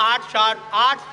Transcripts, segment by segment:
8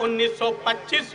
1925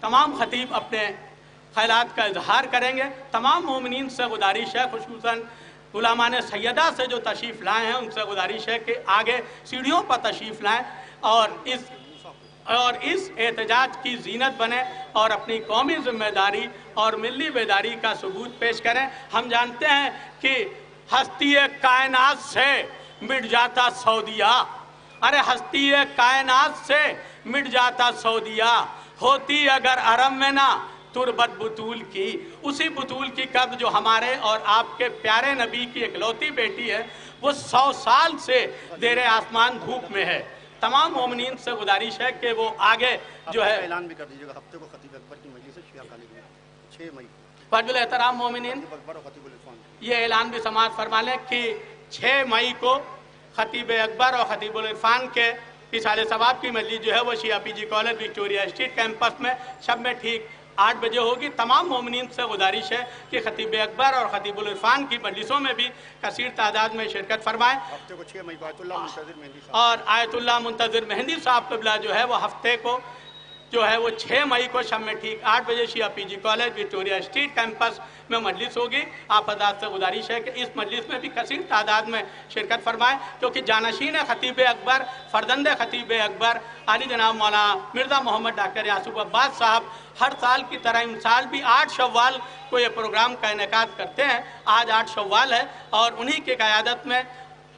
تمام خطیب اپنے خیالات کا اظہار کریں گے۔ تمام مومنین سے گزارش ہے، خصوصاً علماء سیدہ سے جو تشریف لائے ہیں ان سے گزارش ہے کہ آگے سیڑھیوں پر تشریف لائیں اور اس احتجاج کی زینت بنیں اور اپنی قومی ذمہ داری اور ملی بیداری کا ثبوت پیش کریں۔ ہم جانتے ہیں کہ ہستی کائنات سے مٹ جاتا سعودیہ، ارے ہستی کائنات سے مٹ جاتا سعودیہ، ہوتی اگر حرم میں نہ تربت بطول کی، اسی بطول کی قبر جو ہمارے اور آپ کے پیارے نبی کی اکلوتی بیٹی ہے، وہ 100 سال سے زیر آسمان دھوپ میں ہے۔ تمام مومنین سے گزارش ہے کہ وہ آگے جو ہے اعلان بھی کر دیجیے گا، ہفتے کو خطیب اکبر کی مجلس شیعہ کالج میں 6 مئی فضل الاحترام مومنین خطیب اکبر اور خطیب العرفان، یہ اعلان بھی سماعت فرما لیں کہ 6 مئی کو خطیب اکبر اور خطیب العرفان کے اصالِ ثواب کی مجلس جو ہے وہ شیعہ پی جی کالج وکٹوریہ اسٹریٹ کیمپس میں شب میں ٹھیک 8 بجے ہوگی۔ تمام مومنین سے گزارش ہے کہ خطیب اکبر اور خطیب العرفان کی مجلسوں میں بھی کثیر تعداد میں شرکت فرمائیں۔ ہفتے کو 6 مئی کو آیت اللہ منتظر مہندی صاحب اور آیت اللہ منتظر مہندی صاحب قبلہ جو ہے وہ ہفتے کو جو ہے وہ 6 مئی کو شب میں ٹھیک 8 بجے شیعہ پی جی کالج وکٹوریہ اسٹریٹ کیمپس میں مجلس ہوگی۔ آپ حضرات سے گزارش ہے کہ اس مجلس میں بھی کثیر تعداد میں شرکت فرمائیں، کیونکہ جانشین خطیب اکبر، فرزند خطیب اکبر علی جناب مولانا مرزا محمد ڈاکٹر یعقوب عباس صاحب ہر سال کی طرح ان سال بھی 8 شوال کو یہ پروگرام کا انعقاد کرتے ہیں۔ آج 8 شوال ہے اور انہی کی قیادت میں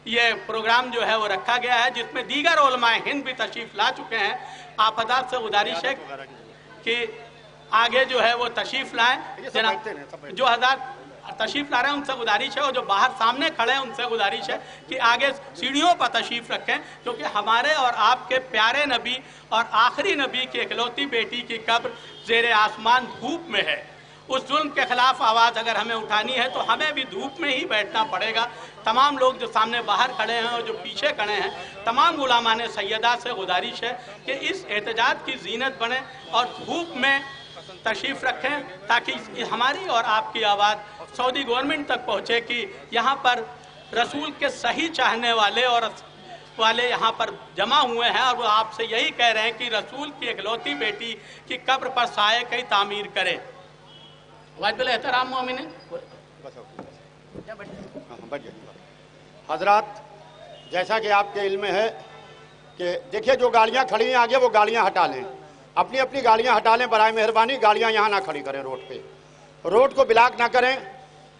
یہ پروگرام جو ہے وہ رکھا گیا ہے، جس میں دیگر علماء ہند بھی تشریف لا چکے ہیں۔ آپ حضرات سے گزارش ہے کہ آگے جو ہے وہ تشریف لائیں۔ جو حضرات تشریف لا رہے ہیں ان سے گزارش ہے، اور جو باہر سامنے کھڑے ہیں ان سے گزارش ہے کہ آگے سیڑھیوں پر تشریف رکھیں، کیونکہ ہمارے اور آپ کے پیارے نبی اور آخری نبی کی اکلوتی بیٹی کی قبر زیر آسمان دھوپ میں ہے۔ اس ظلم کے خلاف آواز اگر ہمیں اٹھانی ہے تو ہمیں بھی دھوپ میں ہی بیٹھنا پڑے گا۔ تمام لوگ جو سامنے باہر کھڑے ہیں اور جو پیچھے کھڑے ہیں، تمام علماء سیدہ سے گزارش ہے کہ اس احتجاج کی زینت بنیں اور دھوپ میں تشریف رکھیں، تاکہ ہماری اور آپ کی آواز سعودی گورنمنٹ تک پہنچے کہ یہاں پر رسول کے صحیح چاہنے والے یہاں پر جمع ہوئے ہیں، اور وہ آپ سے یہی کہہ رہے ہیں کہ رسول کی اکلوتی بیٹی کی قبر پر سائے کی تعمیر کرے۔ واجب الاحترام مومنین، حضرات، جیسا کہ آپ کے علم میں ہے کہ دیکھیے جو گاڑیاں کھڑی ہیں آگے وہ گاڑیاں ہٹا لیں، اپنی اپنی گاڑیاں ہٹا لیں برائے مہربانی، گاڑیاں یہاں نہ کھڑی کریں روڈ پہ، روڈ کو بلاک نہ کریں۔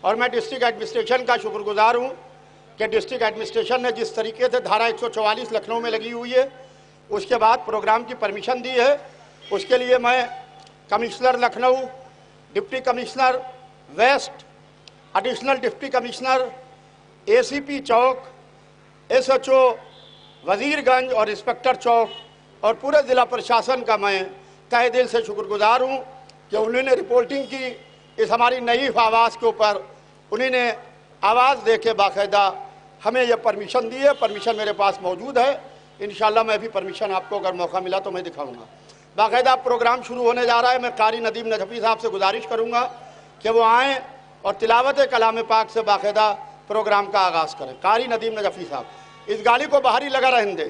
اور میں ڈسٹرکٹ ایڈمنسٹریشن کا شکر گزار ہوں کہ ڈسٹرکٹ ایڈمنسٹریشن نے جس طریقے سے دھارا 144 لکھنؤ میں لگی ہوئی ہے، اس کے بعد پروگرام کی پرمیشن دی ہے، اس کے لیے میں commissioner Lucknow, deputy commissioner west, additional deputy commissioner, A C P Chowk, S H O وزیر گنج اور انسپکٹر چوک اور پورے ضلع پرشاسن کا میں تہہ دل سے شکر گزار ہوں کہ انہوں نے رپورٹنگ کی اس ہماری نئی آواز کے اوپر، انہوں نے آواز دے کے باقاعدہ ہمیں یہ پرمیشن دی ہے۔ پرمیشن میرے پاس موجود ہے، انشاءاللہ میں بھی پرمیشن آپ کو اگر موقع ملا تو میں دکھاؤں گا۔ باقاعدہ پروگرام شروع ہونے جا رہا ہے، میں قاری ندیم نجفی صاحب سے گزارش کروں گا کہ وہ آئیں اور تلاوت کلام پاک سے باقاعدہ پروگرام کا آغاز کریں۔ قاری ندیم نجفی صاحب، اس گاڑی کو باہر ہی لگا رہنے دیں۔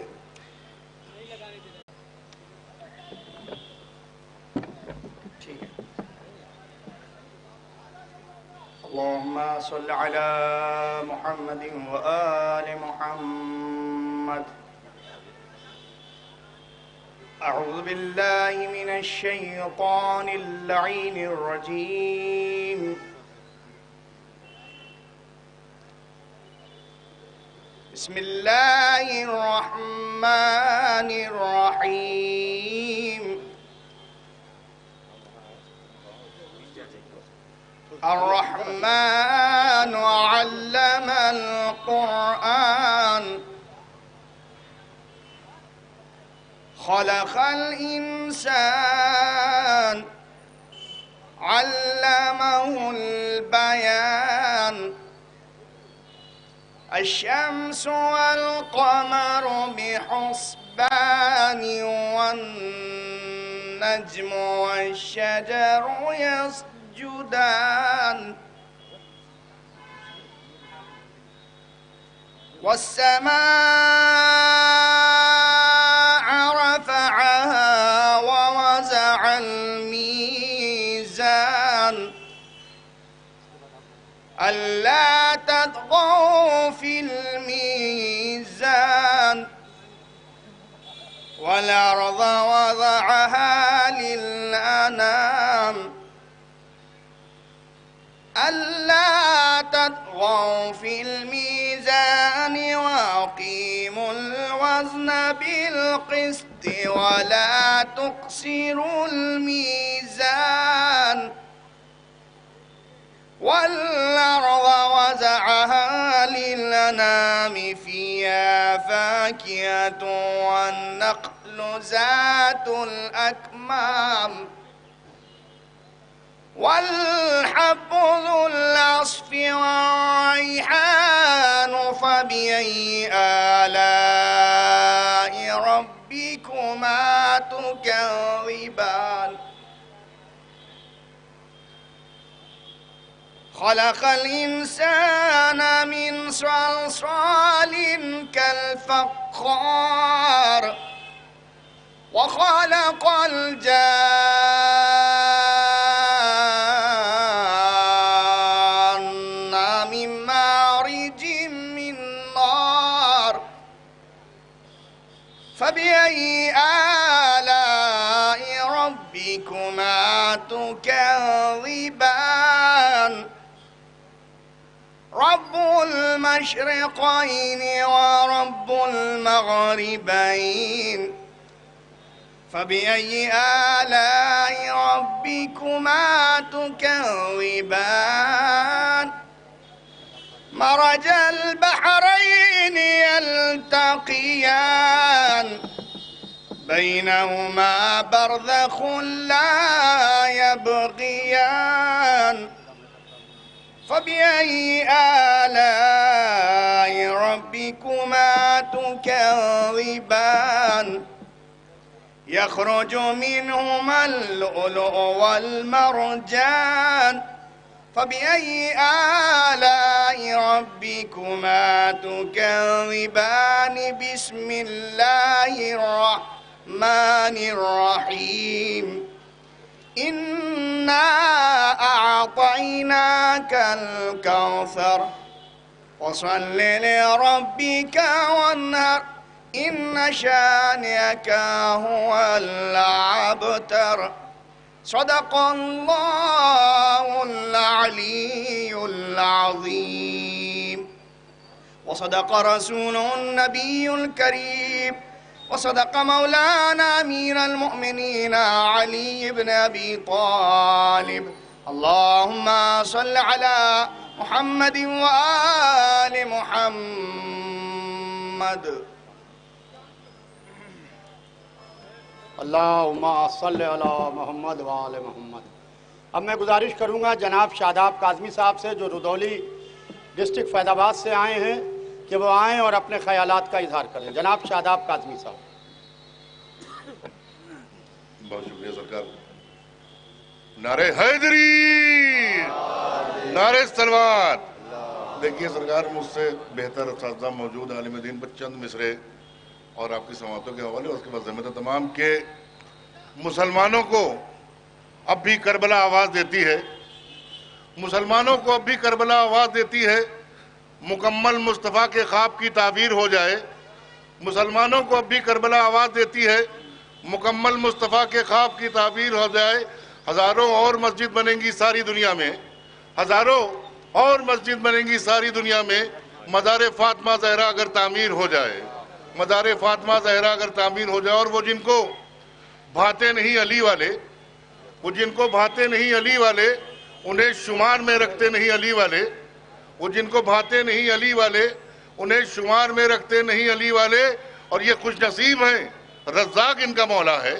اللهم صل على محمد وآل محمد۔ أعوذ بالله من الشيطان اللعين الرجيم۔ بسم الله الرحمن الرحيم۔ الرحمن علم القرآن، خلق الإنسان، علمه البيان، الشمس والقمر بحسبان، والنجم والشجر يسجدان، والسماء رفعها ووزع الميزان، ألا تطغوا في الميزان والأرض وضعها للأنام ألا تطغوا في الميزان وأقيموا الوزن بالقسط ولا تخسروا الميزان والأرض وزعها للأنام فيها فاكهة والنخل ذات الأكمام والحب ذو العصف والريحان فبأي آلاء ربكما تكذبان خلق الإنسان من صلصال كالفخار وخلق الجان من مارج من نار فبأي آلاء ربكما تكذبان رب المشرقين ورب المغربين فبأي آلاء ربكما تكذبان مرج البحرين يلتقيان بينهما برزخ لا يبغيان فبأي آلاء ربكما تكذبان يخرج منهما اللؤلؤ والمرجان فبأي آلاء ربكما تكذبان بسم الله الرحمن الرحيم إنا أعطيناك الكوثر وصل لربك وانهر إن شانئك هو الأبتر صدق الله العلي العظيم وصدق رسوله النبي الكريم وصدق مولانا أمير المؤمنين علي بن أبي طالب اللهم صل على محمد وآل محمد اللہم صلی علی محمد وآل محمد۔ اب میں گزارش کروں گا جناب شاداب کاظمی صاحب سے جو رودولی ڈسٹرکٹ فیض آباد سے آئے ہیں کہ وہ آئیں اور اپنے خیالات کا اظہار کریں۔ جناب شاداب کاظمی صاحب۔ بہت شکریہ سرکار۔ نعرہ حیدری، نعرہ سلوات۔ دیکھیے سرکار، مجھ سے بہتر اساتذہ موجود عالم دین پر چند مصرے اور آپ کی سماعتوں کے حوالے، اس کے بعد ذمہ تمام کہ مسلمانوں کو اب بھی کربلا آواز دیتی ہے، مسلمانوں کو اب بھی کربلا آواز دیتی ہے، مکمل مصطفیٰ کے خواب کی تعبیر ہو جائے۔ مسلمانوں کو اب بھی کربلا آواز دیتی ہے، مکمل مصطفیٰ کے خواب کی تعبیر ہو جائے۔ ہزاروں اور مسجد بنیں گی ساری دنیا میں، ہزاروں اور مسجد بنیں گی ساری دنیا میں، مزار فاطمہ زہرا اگر تعمیر ہو جائے، مزار فاطمہ زہرا اگر تعمیر ہو جائے۔ اور وہ جن کو بھاتے نہیں علی والے، وہ جن کو بھاتے نہیں علی والے، انہیں شمار میں رکھتے نہیں علی والے، وہ جن کو بھاتے نہیں علی والے، انہیں شمار میں رکھتے نہیں علی والے۔ اور یہ خوش نصیب ہیں، رزاق ان کا مولا ہے،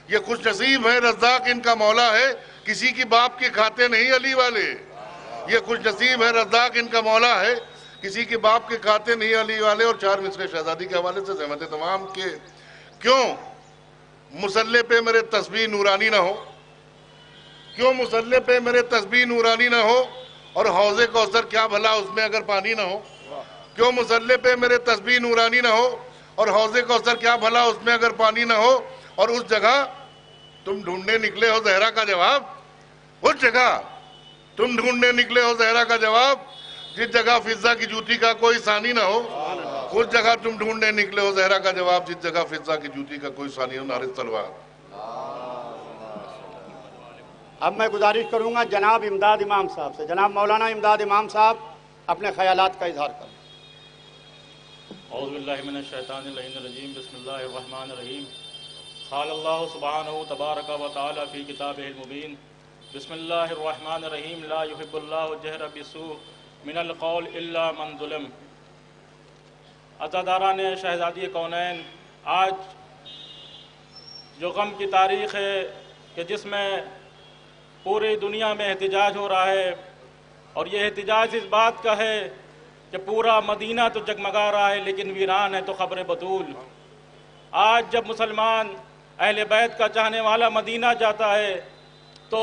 یہ خوش نصیب ہے، رزاق ان کا مولا ہے، کسی کی باپ کے کھاتے نہیں علی والے۔ یہ خوش نصیب ہے، رزاق ان کا مولا ہے، کسی کے باپ کے کھاتے نہیں علی والے۔ اور چار مصرے شہزادی کے حوالے سے زحمت تمام کہ کیوں مسلح پہ میرے تسبیح نورانی نہ ہو، کیوں مسلح پہ میرے تسبیح نورانی نہ ہو، اور حوض کوثر کیا بھلا اس میں اگر پانی نہ ہو، کیوں مسلح پہ میرے تسبیح نورانی نہ ہو، اور حوض کوثر کیا بھلا اس میں اگر پانی نہ ہو۔ اور اس جگہ تم ڈھونڈنے نکلے ہو زہرا کا جواب، اس جگہ تم ڈھونڈنے نکلے ہو زہرا کا جواب، جس جگہ فضہ کی جوتی کا کوئی ثانی نہ ہو، اس جگہ تم ڈھونڈنے نکلے ہو زہرا کا جواب، جس جگہ فضہ کی جوتی کا کوئی ثانی ہو۔ نعرہ تلوار۔ اب میں گزارش کروں گا جناب امداد امام صاحب سے، جناب مولانا امداد امام صاحب اپنے خیالات کا اظہار کریں۔ اعوذ باللہ من الشیطان اللعین الرجیم، بسم اللہ الرحمن الرحیم۔ قال اللہ سبحانہ تبارک و تعالی فی کتابہ المبین، بسم اللہ الرحمن الرحیم، لا یحب اللہ الجہر بالسوء من القول الا من ظلم۔ عزاداران شہزادی کونین، آج جو غم کی تاریخ ہے کہ جس میں پوری دنیا میں احتجاج ہو رہا ہے، اور یہ احتجاج اس بات کا ہے کہ پورا مدینہ تو جگمگا رہا ہے لیکن ویران ہے تو خبر بطول۔ آج جب مسلمان اہل بیت کا چاہنے والا مدینہ جاتا ہے تو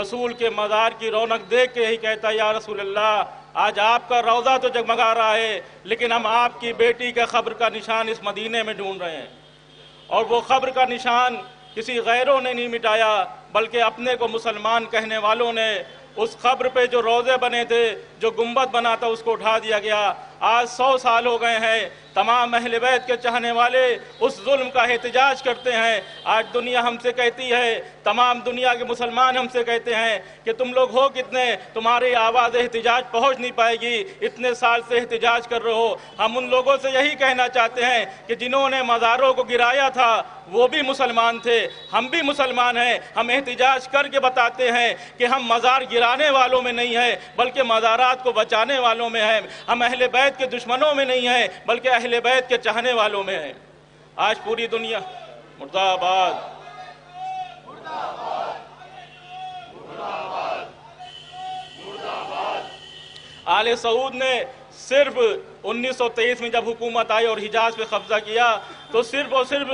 رسول کے مزار کی رونق دیکھ کے ہی کہتا ہے یا رسول اللہ، آج آپ کا روضہ تو جگمگا رہا ہے لیکن ہم آپ کی بیٹی کا قبر کا نشان اس مدینے میں ڈھونڈ رہے ہیں۔ اور وہ قبر کا نشان کسی غیروں نے نہیں مٹایا بلکہ اپنے کو مسلمان کہنے والوں نے اس قبر پہ جو روضے بنے تھے، جو گنبد بنا تھا، اس کو اٹھا دیا گیا۔ آج 100 سال ہو گئے ہیں، تمام اہل بیت کے چاہنے والے اس ظلم کا احتجاج کرتے ہیں۔ آج دنیا ہم سے کہتی ہے، تمام دنیا کے مسلمان ہم سے کہتے ہیں کہ تم لوگ ہو کتنے، تمہاری آواز احتجاج پہنچ نہیں پائے گی، اتنے سال سے احتجاج کر رہے ہو۔ ہم ان لوگوں سے یہی کہنا چاہتے ہیں کہ جنہوں نے مزاروں کو گرایا تھا وہ بھی مسلمان تھے، ہم بھی مسلمان ہیں۔ ہم احتجاج کر کے بتاتے ہیں کہ ہم مزار گرانے والوں میں نہیں ہیں بلکہ مزارات کو بچانے والوں میں ہیں۔ ہم اہل بیت کے دشمنوں میں نہیں ہیں بلکہ اہل بیت کے چاہنے والوں میں ہیں۔ آج پوری دنیا مرد آباد، آل سعود نے صرف 1923 میں جب حکومت آئی اور حجاز پہ قبضہ کیا تو صرف اور صرف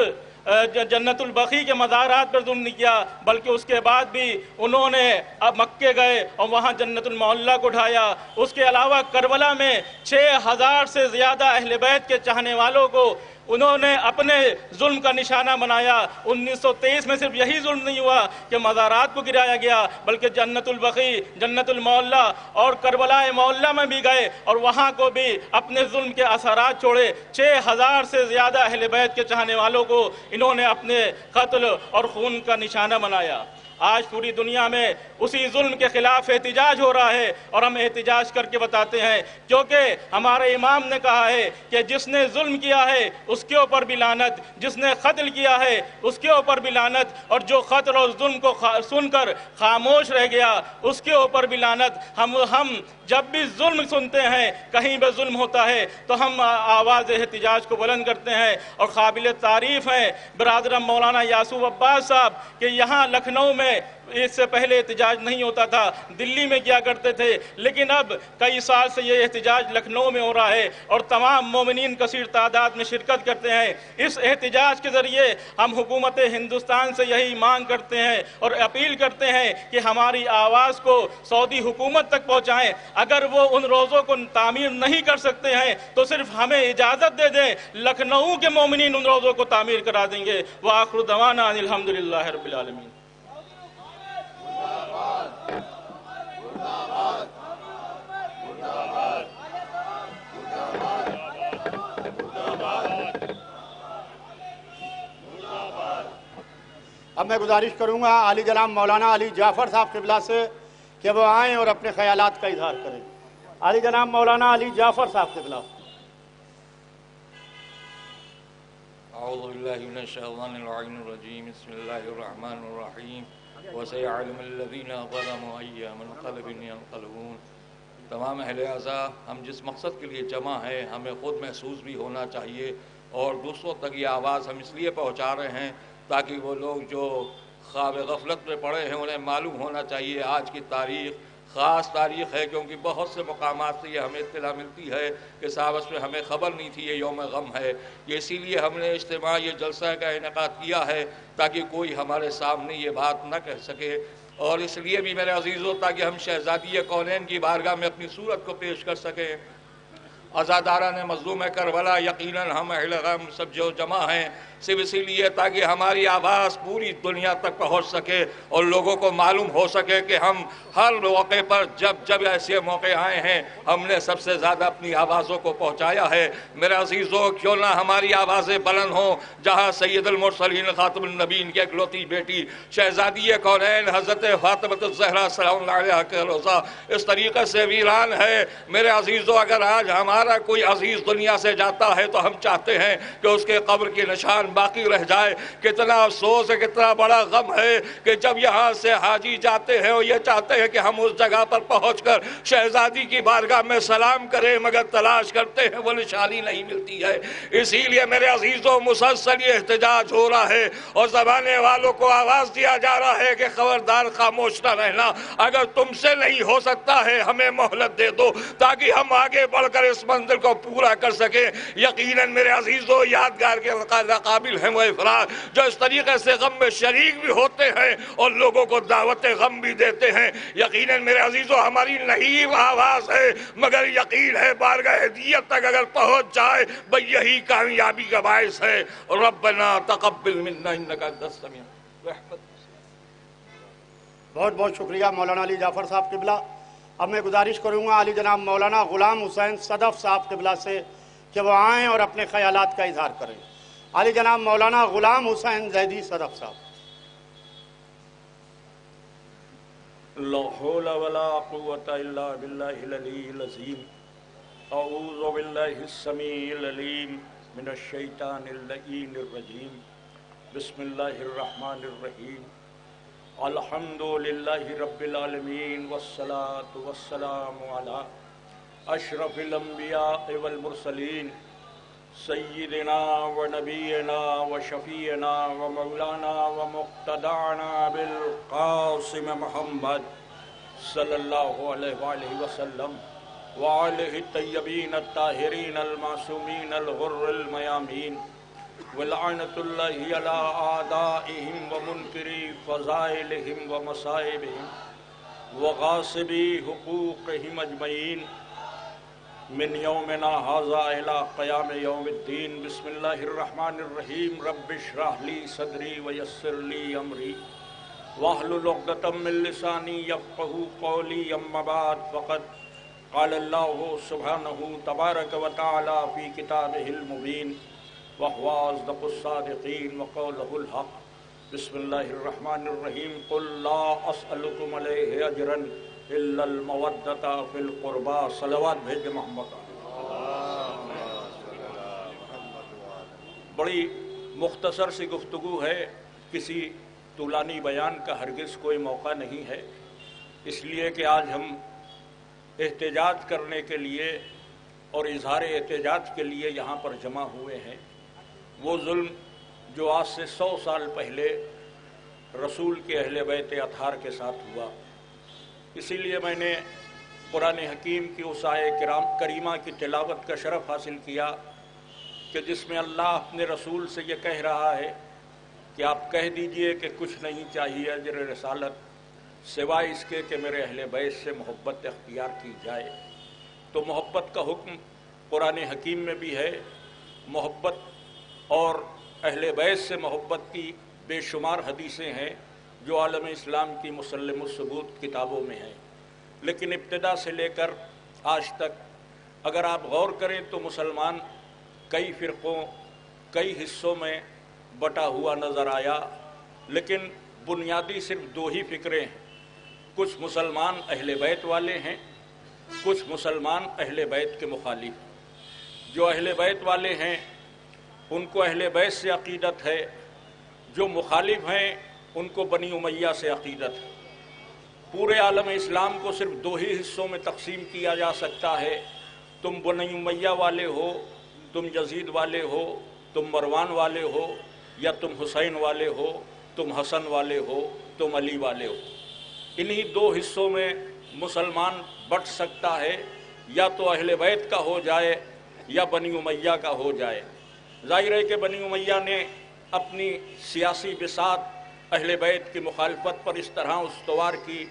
جنت البقیع کے مزارات پر ظلم نہیں کیا بلکہ اس کے بعد بھی انہوں نے اب مکے گئے اور وہاں جنت المعلیٰ کو ڈھایا۔ اس کے علاوہ کربلا میں 6000 سے زیادہ اہل بیت کے چاہنے والوں کو انہوں نے اپنے ظلم کا نشانہ بنایا۔ 1923 میں صرف یہی ظلم نہیں ہوا کہ مزارات کو گرایا گیا بلکہ جنت البقیع، جنت المعلیٰ اور کربلا معلیٰ میں بھی گئے اور وہاں کو بھی اپنے ظلم کے اثرات چھوڑے۔ 6000 سے زیادہ اہل بیت کے چاہنے والوں کو انہوں نے اپنے قتل اور خون کا نشانہ بنایا۔ آج پوری دنیا میں اسی ظلم کے خلاف احتجاج ہو رہا ہے اور ہم احتجاج کر کے بتاتے ہیں کیونکہ ہمارے امام نے کہا ہے کہ جس نے ظلم کیا ہے اس کے اوپر بھی لعنت، جس نے قتل کیا ہے اس کے اوپر بھی لعنت، اور جو قتل اور ظلم کو سن کر خاموش رہ گیا اس کے اوپر بھی لعنت۔ ہم جب بھی ظلم سنتے ہیں، کہیں پہ ظلم ہوتا ہے تو ہم آواز احتجاج کو بلند کرتے ہیں۔ اور قابل تعریف ہیں برادر مولانا یاسوف عباس صاحب کہ یہاں لکھنؤ میں اس سے پہلے احتجاج نہیں ہوتا تھا، دلی میں کیا کرتے تھے، لیکن اب کئی سال سے یہ احتجاج لکھنؤ میں ہو رہا ہے اور تمام مومنین کثیر تعداد میں شرکت کرتے ہیں۔ اس احتجاج کے ذریعے ہم حکومت ہندوستان سے یہی مانگ کرتے ہیں اور اپیل کرتے ہیں کہ ہماری آواز کو سعودی حکومت تک پہنچائیں۔ اگر وہ ان روزوں کو تعمیر نہیں کر سکتے ہیں تو صرف ہمیں اجازت دے دیں، لکھنؤ کے مومنین ان روزوں کو تعمیر کرا دیں گے۔ وآخر دعوانا ان الحمدللہ رب العالمین۔ اب میں گزارش کروں گا عالی جناب مولانا علی جعفر صاحب قبلہ سے کہ وہ آئیں اور اپنے خیالات کا اظہار کریں۔ عالی جناب مولانا علی جعفر صاحب قبلہ۔ اعوذ باللہ من الشیطان الرجیم، بسم اللہ الرحمن الرحیم، وسيعلم الذين ظلموا أي منقلب ينقلبون۔ تمام اہل اعزاء، ہم جس مقصد کے لیے جمع ہیں ہمیں خود محسوس بھی ہونا چاہیے اور دوسروں تک یہ آواز ہم اس لیے پہنچا رہے ہیں تاکہ وہ لوگ جو خواب غفلت میں پڑے ہیں انہیں معلوم ہونا چاہیے آج کی تاریخ خاص تاریخ ہے، کیونکہ بہت سے مقامات سے یہ ہمیں اطلاع ملتی ہے کہ صاحب اس میں ہمیں خبر نہیں تھی، یہ یوم غم ہے۔ یہ اسی لیے ہم نے اجتماع یہ جلسہ کا انعقاد کیا ہے تاکہ کوئی ہمارے سامنے یہ بات نہ کہہ سکے، اور اس لیے بھی میرے عزیزوں تاکہ ہم شہزادی کونین کی بارگاہ میں اپنی صورت کو پیش کر سکیں۔ عزاداران مظلوم کربلا، یقیناً ہم اہل غم سب جو جمع ہیں صرف اسی لیے تاکہ ہماری آواز پوری دنیا تک پہنچ سکے اور لوگوں کو معلوم ہو سکے کہ ہم ہر موقع پر جب ایسے موقع آئے ہیں ہم نے سب سے زیادہ اپنی آوازوں کو پہنچایا ہے۔ میرے عزیزوں، کیوں نہ ہماری آوازیں بلند ہوں، جہاں سید المرسلین خاتم النبیین کی اکلوتی بیٹی شہزادی کونین حضرت فاطمہ الزہرا سلام اللہ علیہا کا روضہ اس طریقے سے ویران ہے۔ میرے عزیزوں، اگر آج ہمارا کوئی عزیز دنیا سے جاتا ہے تو ہم چاہتے ہیں کہ اس کے قبر کی نشان باقی رہ جائے۔ کتنا افسوس ہے، کتنا بڑا غم ہے کہ جب یہاں سے حاجی جاتے ہیں اور یہ چاہتے ہیں کہ ہم اس جگہ پر پہنچ کر شہزادی کی بارگاہ میں سلام کریں، مگر تلاش کرتے ہیں وہ نشانی نہیں ملتی ہے۔ اسی لیے میرے عزیزوں، مسلسل یہ احتجاج ہو رہا ہے اور زمانے والوں کو آواز دیا جا رہا ہے کہ خبردار، خاموش نہ رہنا، اگر تم سے نہیں ہو سکتا ہے ہمیں مہلت دے دو تاکہ ہم آگے بڑھ کر اس منزل کو پورا کر سکیں۔ یقیناً میرے عزیزوں، یادگار کے قابل ہیں وہ افراد جو اس طریقے سے غم میں شریک بھی ہوتے ہیں اور لوگوں کو دعوت غم بھی دیتے ہیں۔ یقیناً میرے عزیزوں، ہماری نحیف آواز ہے، مگر یقین ہے بارگاہ ہدیت تک اگر پہنچ جائے بھئی یہی کامیابی کا باعث ہے۔ ربنا تقبل منا انک انت السمیع العلیم۔ بہت بہت شکریہ مولانا علی جعفر صاحب قبلہ۔ اب میں گزارش کروں گا علی جناب مولانا غلام حسین صدف صاحب قبلہ سے کہ وہ آئیں اور اپنے خیالات کا اظہار کریں۔ علی جناب مولانا غلام حسین زیدی صدف صاحب۔ لا حول ولا قوة الا باللہ العلی العظیم۔ اعوذ باللہ السمیع العلیم من الشیطان اللعین الرجیم۔ بسم اللہ الرحمن الرحیم۔ الحمد للہ رب العالمین والصلاة والسلام علی اشرف الانبیاء والمرسلین سیدنا و نبینا و شفیعنا و مولانا و مقتدعنا بالقاسم محمد صلی اللہ علیہ وآلہ وسلم وآلہ الطیبین الطاہرین المعصومین الغر المیامین ولعنت اللہ علی اعدائہم ومنکری فضائلہم ومصائبہم وغاصبی حقوقہم اجمعین من یومنا ھذا الی قیام یوم الدین۔ بسم اللہ الرحمن الرحیم۔ رب اشرح لی صدری ویسر لی امری واحلل عقدۃ من لسانی یفقہوا قولی۔ اما بعد فقد قال اللہ سبحانہ تبارک و تعالی فی کتابہ المبین وهو أصدق الصادقین وقولہ الحق۔ بسم اللہ الرحمن الرحیم۔ قل لا اسألکم علیہ اجرا الا المودۃ فی القربى۔ صلوات بھیج محمد۔ بڑی مختصر سی گفتگو ہے، کسی طولانی بیان کا ہرگز کوئی موقع نہیں ہے، اس لیے کہ آج ہم احتجاج کرنے کے لیے اور اظہار احتجاج کے لیے یہاں پر جمع ہوئے ہیں۔ وہ ظلم جو آج سے 100 سال پہلے رسول کے اہل بیت اطہار کے ساتھ ہوا، اسی لیے میں نے قرآن حکیم کی اس آیہ کریمہ کی تلاوت کا شرف حاصل کیا کہ جس میں اللہ اپنے رسول سے یہ کہہ رہا ہے کہ آپ کہہ دیجئے کہ کچھ نہیں چاہیے اجر رسالت سوائے اس کے کہ میرے اہل بیت سے محبت اختیار کی جائے۔ تو محبت کا حکم قرآن حکیم میں بھی ہے، محبت اور اہل بیت سے محبت کی بے شمار حدیثیں ہیں جو عالم اسلام کی مسلم الثبوت کتابوں میں ہیں، لیکن ابتدا سے لے کر آج تک اگر آپ غور کریں تو مسلمان کئی فرقوں، کئی حصوں میں بٹا ہوا نظر آیا، لیکن بنیادی صرف 2 ہی فکریں ہیں۔ کچھ مسلمان اہل بیت والے ہیں، کچھ مسلمان اہل بیت کے مخالف۔ جو اہل بیت والے ہیں ان کو اہل بیت سے عقیدت ہے، جو مخالف ہیں ان کو بنی امیہ سے عقیدت ہے۔ پورے عالم اسلام کو صرف 2 ہی حصوں میں تقسیم کیا جا سکتا ہے، تم بنی امیہ والے ہو، تم یزید والے ہو، تم مروان والے ہو، یا تم حسین والے ہو، تم حسن والے ہو، تم علی والے ہو۔ انہی 2 حصوں میں مسلمان بٹ سکتا ہے، یا تو اہل بیت کا ہو جائے یا بنی امیہ کا ہو جائے۔ ظاہر ہے کہ بنی امیہ نے اپنی سیاسی بساط اہل بیت کی مخالفت پر اس طرح استوار کی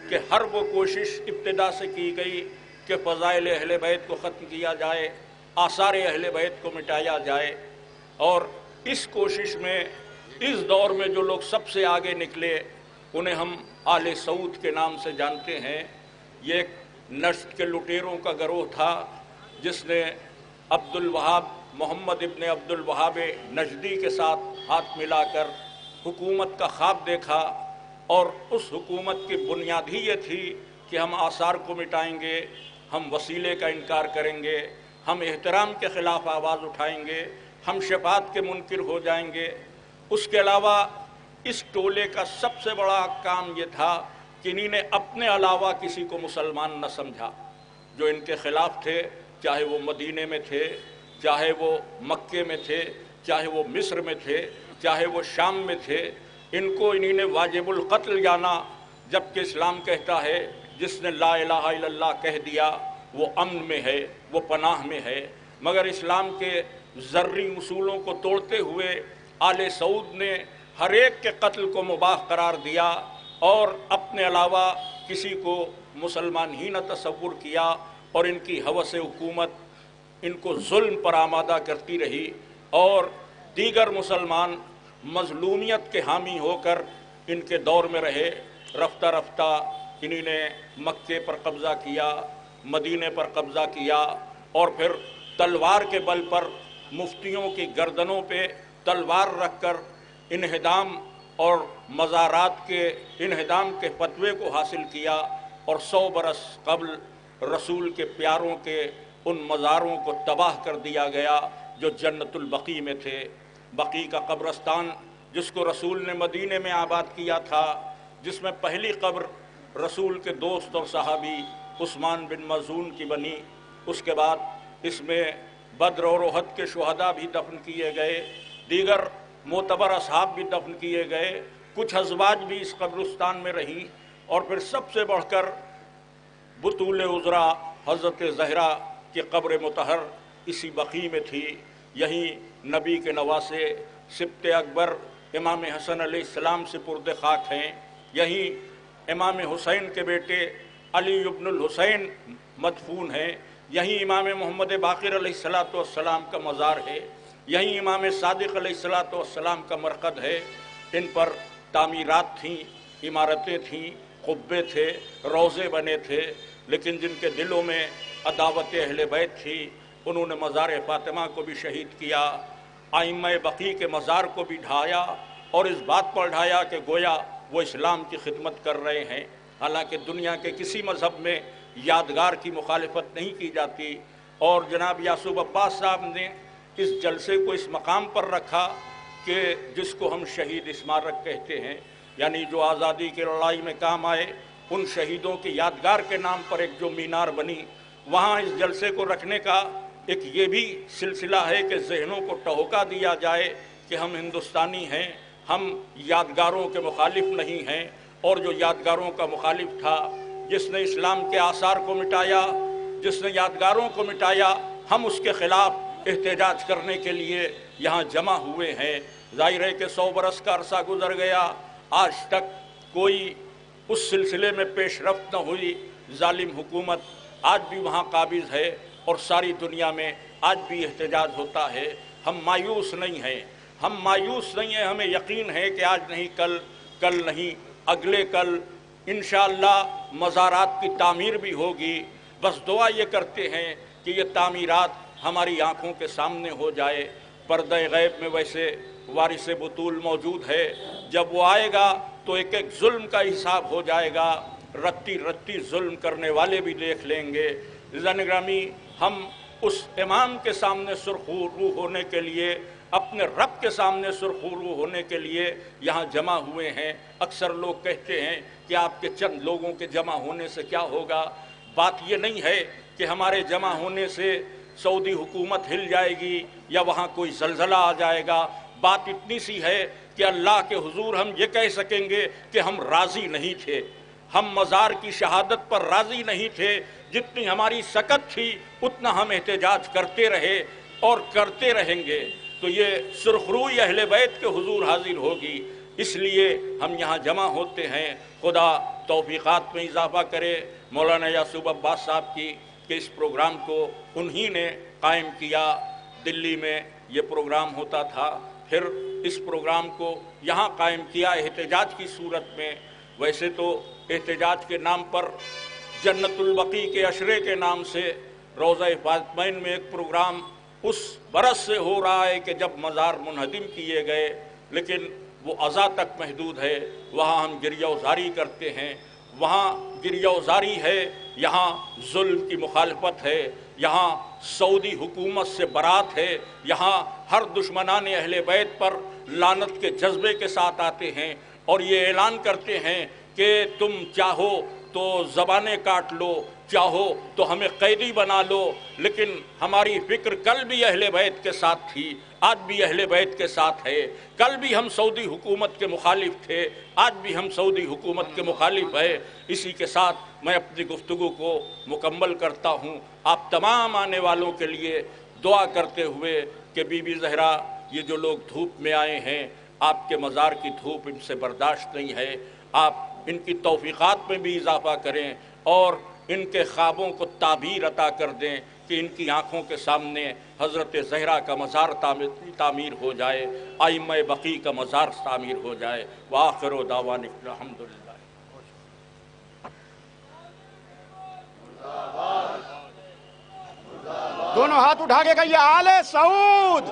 کہ ہر وہ کوشش ابتدا سے کی گئی کہ فضائل اہل بیت کو ختم کیا جائے، آثار اہل بیت کو مٹایا جائے، اور اس کوشش میں اس دور میں جو لوگ سب سے آگے نکلے انہیں ہم آل سعود کے نام سے جانتے ہیں۔ یہ ایک نجد کے لٹیروں کا گروہ تھا جس نے عبد الوہاب محمد ابن عبد الوہاب نجدی کے ساتھ ہاتھ ملا کر حکومت کا خواب دیکھا، اور اس حکومت کی بنیاد ہی یہ تھی کہ ہم آثار کو مٹائیں گے، ہم وسیلے کا انکار کریں گے، ہم احترام کے خلاف آواز اٹھائیں گے، ہم شفاعت کے منکر ہو جائیں گے۔ اس کے علاوہ اس ٹولے کا سب سے بڑا کام یہ تھا کہ انہی نے اپنے علاوہ کسی کو مسلمان نہ سمجھا۔ جو ان کے خلاف تھے، چاہے وہ مدینے میں تھے، چاہے وہ مکے میں تھے، چاہے وہ مصر میں تھے، چاہے وہ شام میں تھے، ان کو انہی نے واجب القتل جانا، جبکہ اسلام کہتا ہے جس نے لا الہ الا اللہ کہہ دیا وہ امن میں ہے، وہ پناہ میں ہے۔ مگر اسلام کے ذرّی اصولوں کو توڑتے ہوئے آل سعود نے ہر ایک کے قتل کو مباح قرار دیا اور اپنے علاوہ کسی کو مسلمان ہی نہ تصور کیا، اور ان کی ہوس حکومت ان کو ظلم پر آمادہ کرتی رہی، اور دیگر مسلمان مظلومیت کے حامی ہو کر ان کے دور میں رہے۔ رفتہ رفتہ انہی نے مکے پر قبضہ کیا، مدینے پر قبضہ کیا، اور پھر تلوار کے بل پر مفتیوں کی گردنوں پہ تلوار رکھ کر انہدام اور مزارات کے انہدام کے فتوے کو حاصل کیا، اور 100 برس قبل رسول کے پیاروں کے ان مزاروں کو تباہ کر دیا گیا جو جنت البقیع میں تھے۔ بقیع کا قبرستان جس کو رسول نے مدینے میں آباد کیا تھا، جس میں پہلی قبر رسول کے دوست اور صحابی عثمان بن مظعون کی بنی، اس کے بعد اس میں بدر اور احد کے شہداء بھی دفن کیے گئے، دیگر معتبر اصحاب بھی دفن کیے گئے، کچھ ازواج بھی اس قبرستان میں رہیں، اور پھر سب سے بڑھ کر بطول عذرا حضرت زہرا کی قبر مطہر اسی بقیع میں تھی۔ یہیں نبی کے نواسے سبط اکبر امام حسن علیہ السلام سپرد خاک ہیں، یہیں امام حسین کے بیٹے علی ابن الحسین مدفون ہیں، یہیں امام محمد باقر علیہ السلام کا مزار ہے، یہیں امام صادق علیہ السلام کا مرقد ہے۔ ان پر تعمیرات تھیں، عمارتیں تھیں، قبے تھے، روضے بنے تھے، لیکن جن کے دلوں میں عداوت اہل بیت تھی انہوں نے مزار فاطمہ کو بھی شہید کیا، ائمہ بقیع کے مزار کو بھی ڈھایا، اور اس بات پر ڈھایا کہ گویا وہ اسلام کی خدمت کر رہے ہیں، حالانکہ دنیا کے کسی مذہب میں یادگار کی مخالفت نہیں کی جاتی۔ اور جناب یعصوب عباس صاحب نے اس جلسے کو اس مقام پر رکھا کہ جس کو ہم شہید اسمارک کہتے ہیں، یعنی جو آزادی کی لڑائی میں کام آئے، ان شہیدوں کی یادگار کے نام پر ایک جو مینار بنی، وہاں اس جلسے کو رکھنے کا ایک یہ بھی سلسلہ ہے کہ ذہنوں کو ٹہوکا دیا جائے کہ ہم ہندوستانی ہیں، ہم یادگاروں کے مخالف نہیں ہیں، اور جو یادگاروں کا مخالف تھا، جس نے اسلام کے آثار کو مٹایا، جس نے یادگاروں کو مٹایا، ہم اس کے خلاف احتجاج کرنے کے لیے یہاں جمع ہوئے ہیں۔ ظاہر ہے کہ 100 برس کا عرصہ گزر گیا، آج تک کوئی اس سلسلے میں پیش رفت نہ ہوئی۔ ظالم حکومت آج بھی وہاں قابض ہے، اور ساری دنیا میں آج بھی احتجاج ہوتا ہے۔ ہم مایوس نہیں ہیں، ہم مایوس نہیں ہیں، ہمیں یقین ہے کہ آج نہیں کل، کل نہیں اگلے کل انشاءاللہ مزارات کی تعمیر بھی ہوگی۔ بس دعا یہ کرتے ہیں کہ یہ تعمیرات ہماری آنکھوں کے سامنے ہو جائے۔ پردہ غیب میں ویسے وارث بطول موجود ہے، جب وہ آئے گا تو ایک ایک ظلم کا حساب ہو جائے گا، رتی رتی ظلم کرنے والے بھی دیکھ لیں گے۔ عزیزان گرامی، ہم اس امام کے سامنے سرخرو ہونے کے لیے، اپنے رب کے سامنے سرخرو ہونے کے لیے یہاں جمع ہوئے ہیں۔ اکثر لوگ کہتے ہیں کہ آپ کے چند لوگوں کے جمع ہونے سے کیا ہوگا۔ بات یہ نہیں ہے کہ ہمارے جمع ہونے سے سعودی حکومت ہل جائے گی یا وہاں کوئی زلزلہ آ جائے گا۔ بات اتنی سی ہے کہ اللہ کے حضور ہم یہ کہہ سکیں گے کہ ہم راضی نہیں تھے، ہم مزار کی شہادت پر راضی نہیں تھے، جتنی ہماری سکت تھی اتنا ہم احتجاج کرتے رہے اور کرتے رہیں گے، تو یہ سرخروئی اہل بیت کے حضور حاضر ہوگی۔ اس لیے ہم یہاں جمع ہوتے ہیں۔ خدا توفیقات میں اضافہ کرے مولانا یعصوب عباس صاحب کی کہ اس پروگرام کو انہی نے قائم کیا۔ دلی میں یہ پروگرام ہوتا تھا، پھر اس پروگرام کو یہاں قائم کیا احتجاج کی صورت میں۔ ویسے تو احتجاج کے نام پر جنت البقیع کے عشرے کے نام سے روضہ فاطمین میں ایک پروگرام اس برس سے ہو رہا ہے کہ جب مزار منہدم کیے گئے، لیکن وہ عزا تک محدود ہے۔ وہاں ہم گریہ وزاری کرتے ہیں، وہاں گریہ وزاری ہے، یہاں ظلم کی مخالفت ہے، یہاں سعودی حکومت سے برات ہے، یہاں ہر دشمنان اہل بیت پر لعنت کے جذبے کے ساتھ آتے ہیں اور یہ اعلان کرتے ہیں کہ تم چاہو تو زبانیں کاٹ لو، چاہو تو ہمیں قیدی بنا لو، لیکن ہماری فکر کل بھی اہل بیت کے ساتھ تھی، آج بھی اہل بیت کے ساتھ ہے۔ کل بھی ہم سعودی حکومت کے مخالف تھے، آج بھی ہم سعودی حکومت کے مخالف ہے۔ اسی کے ساتھ میں اپنی گفتگو کو مکمل کرتا ہوں، آپ تمام آنے والوں کے لیے دعا کرتے ہوئے کہ بی بی زہرا یہ جو لوگ دھوپ میں آئے ہیں، آپ کے مزار کی دھوپ ان سے برداشت نہیں ہے، آپ ان کی توفیقات میں بھی اضافہ کریں اور ان کے خوابوں کو تعبیر عطا کر دیں کہ ان کی آنکھوں کے سامنے حضرت زہرا کا مزار تعمیر ہو جائے، ائمہ بقیع کا مزار تعمیر ہو جائے۔ وآخر دعوانا الحمدللہ۔ دونوں ہاتھ اٹھا کے کہیے آل سعود،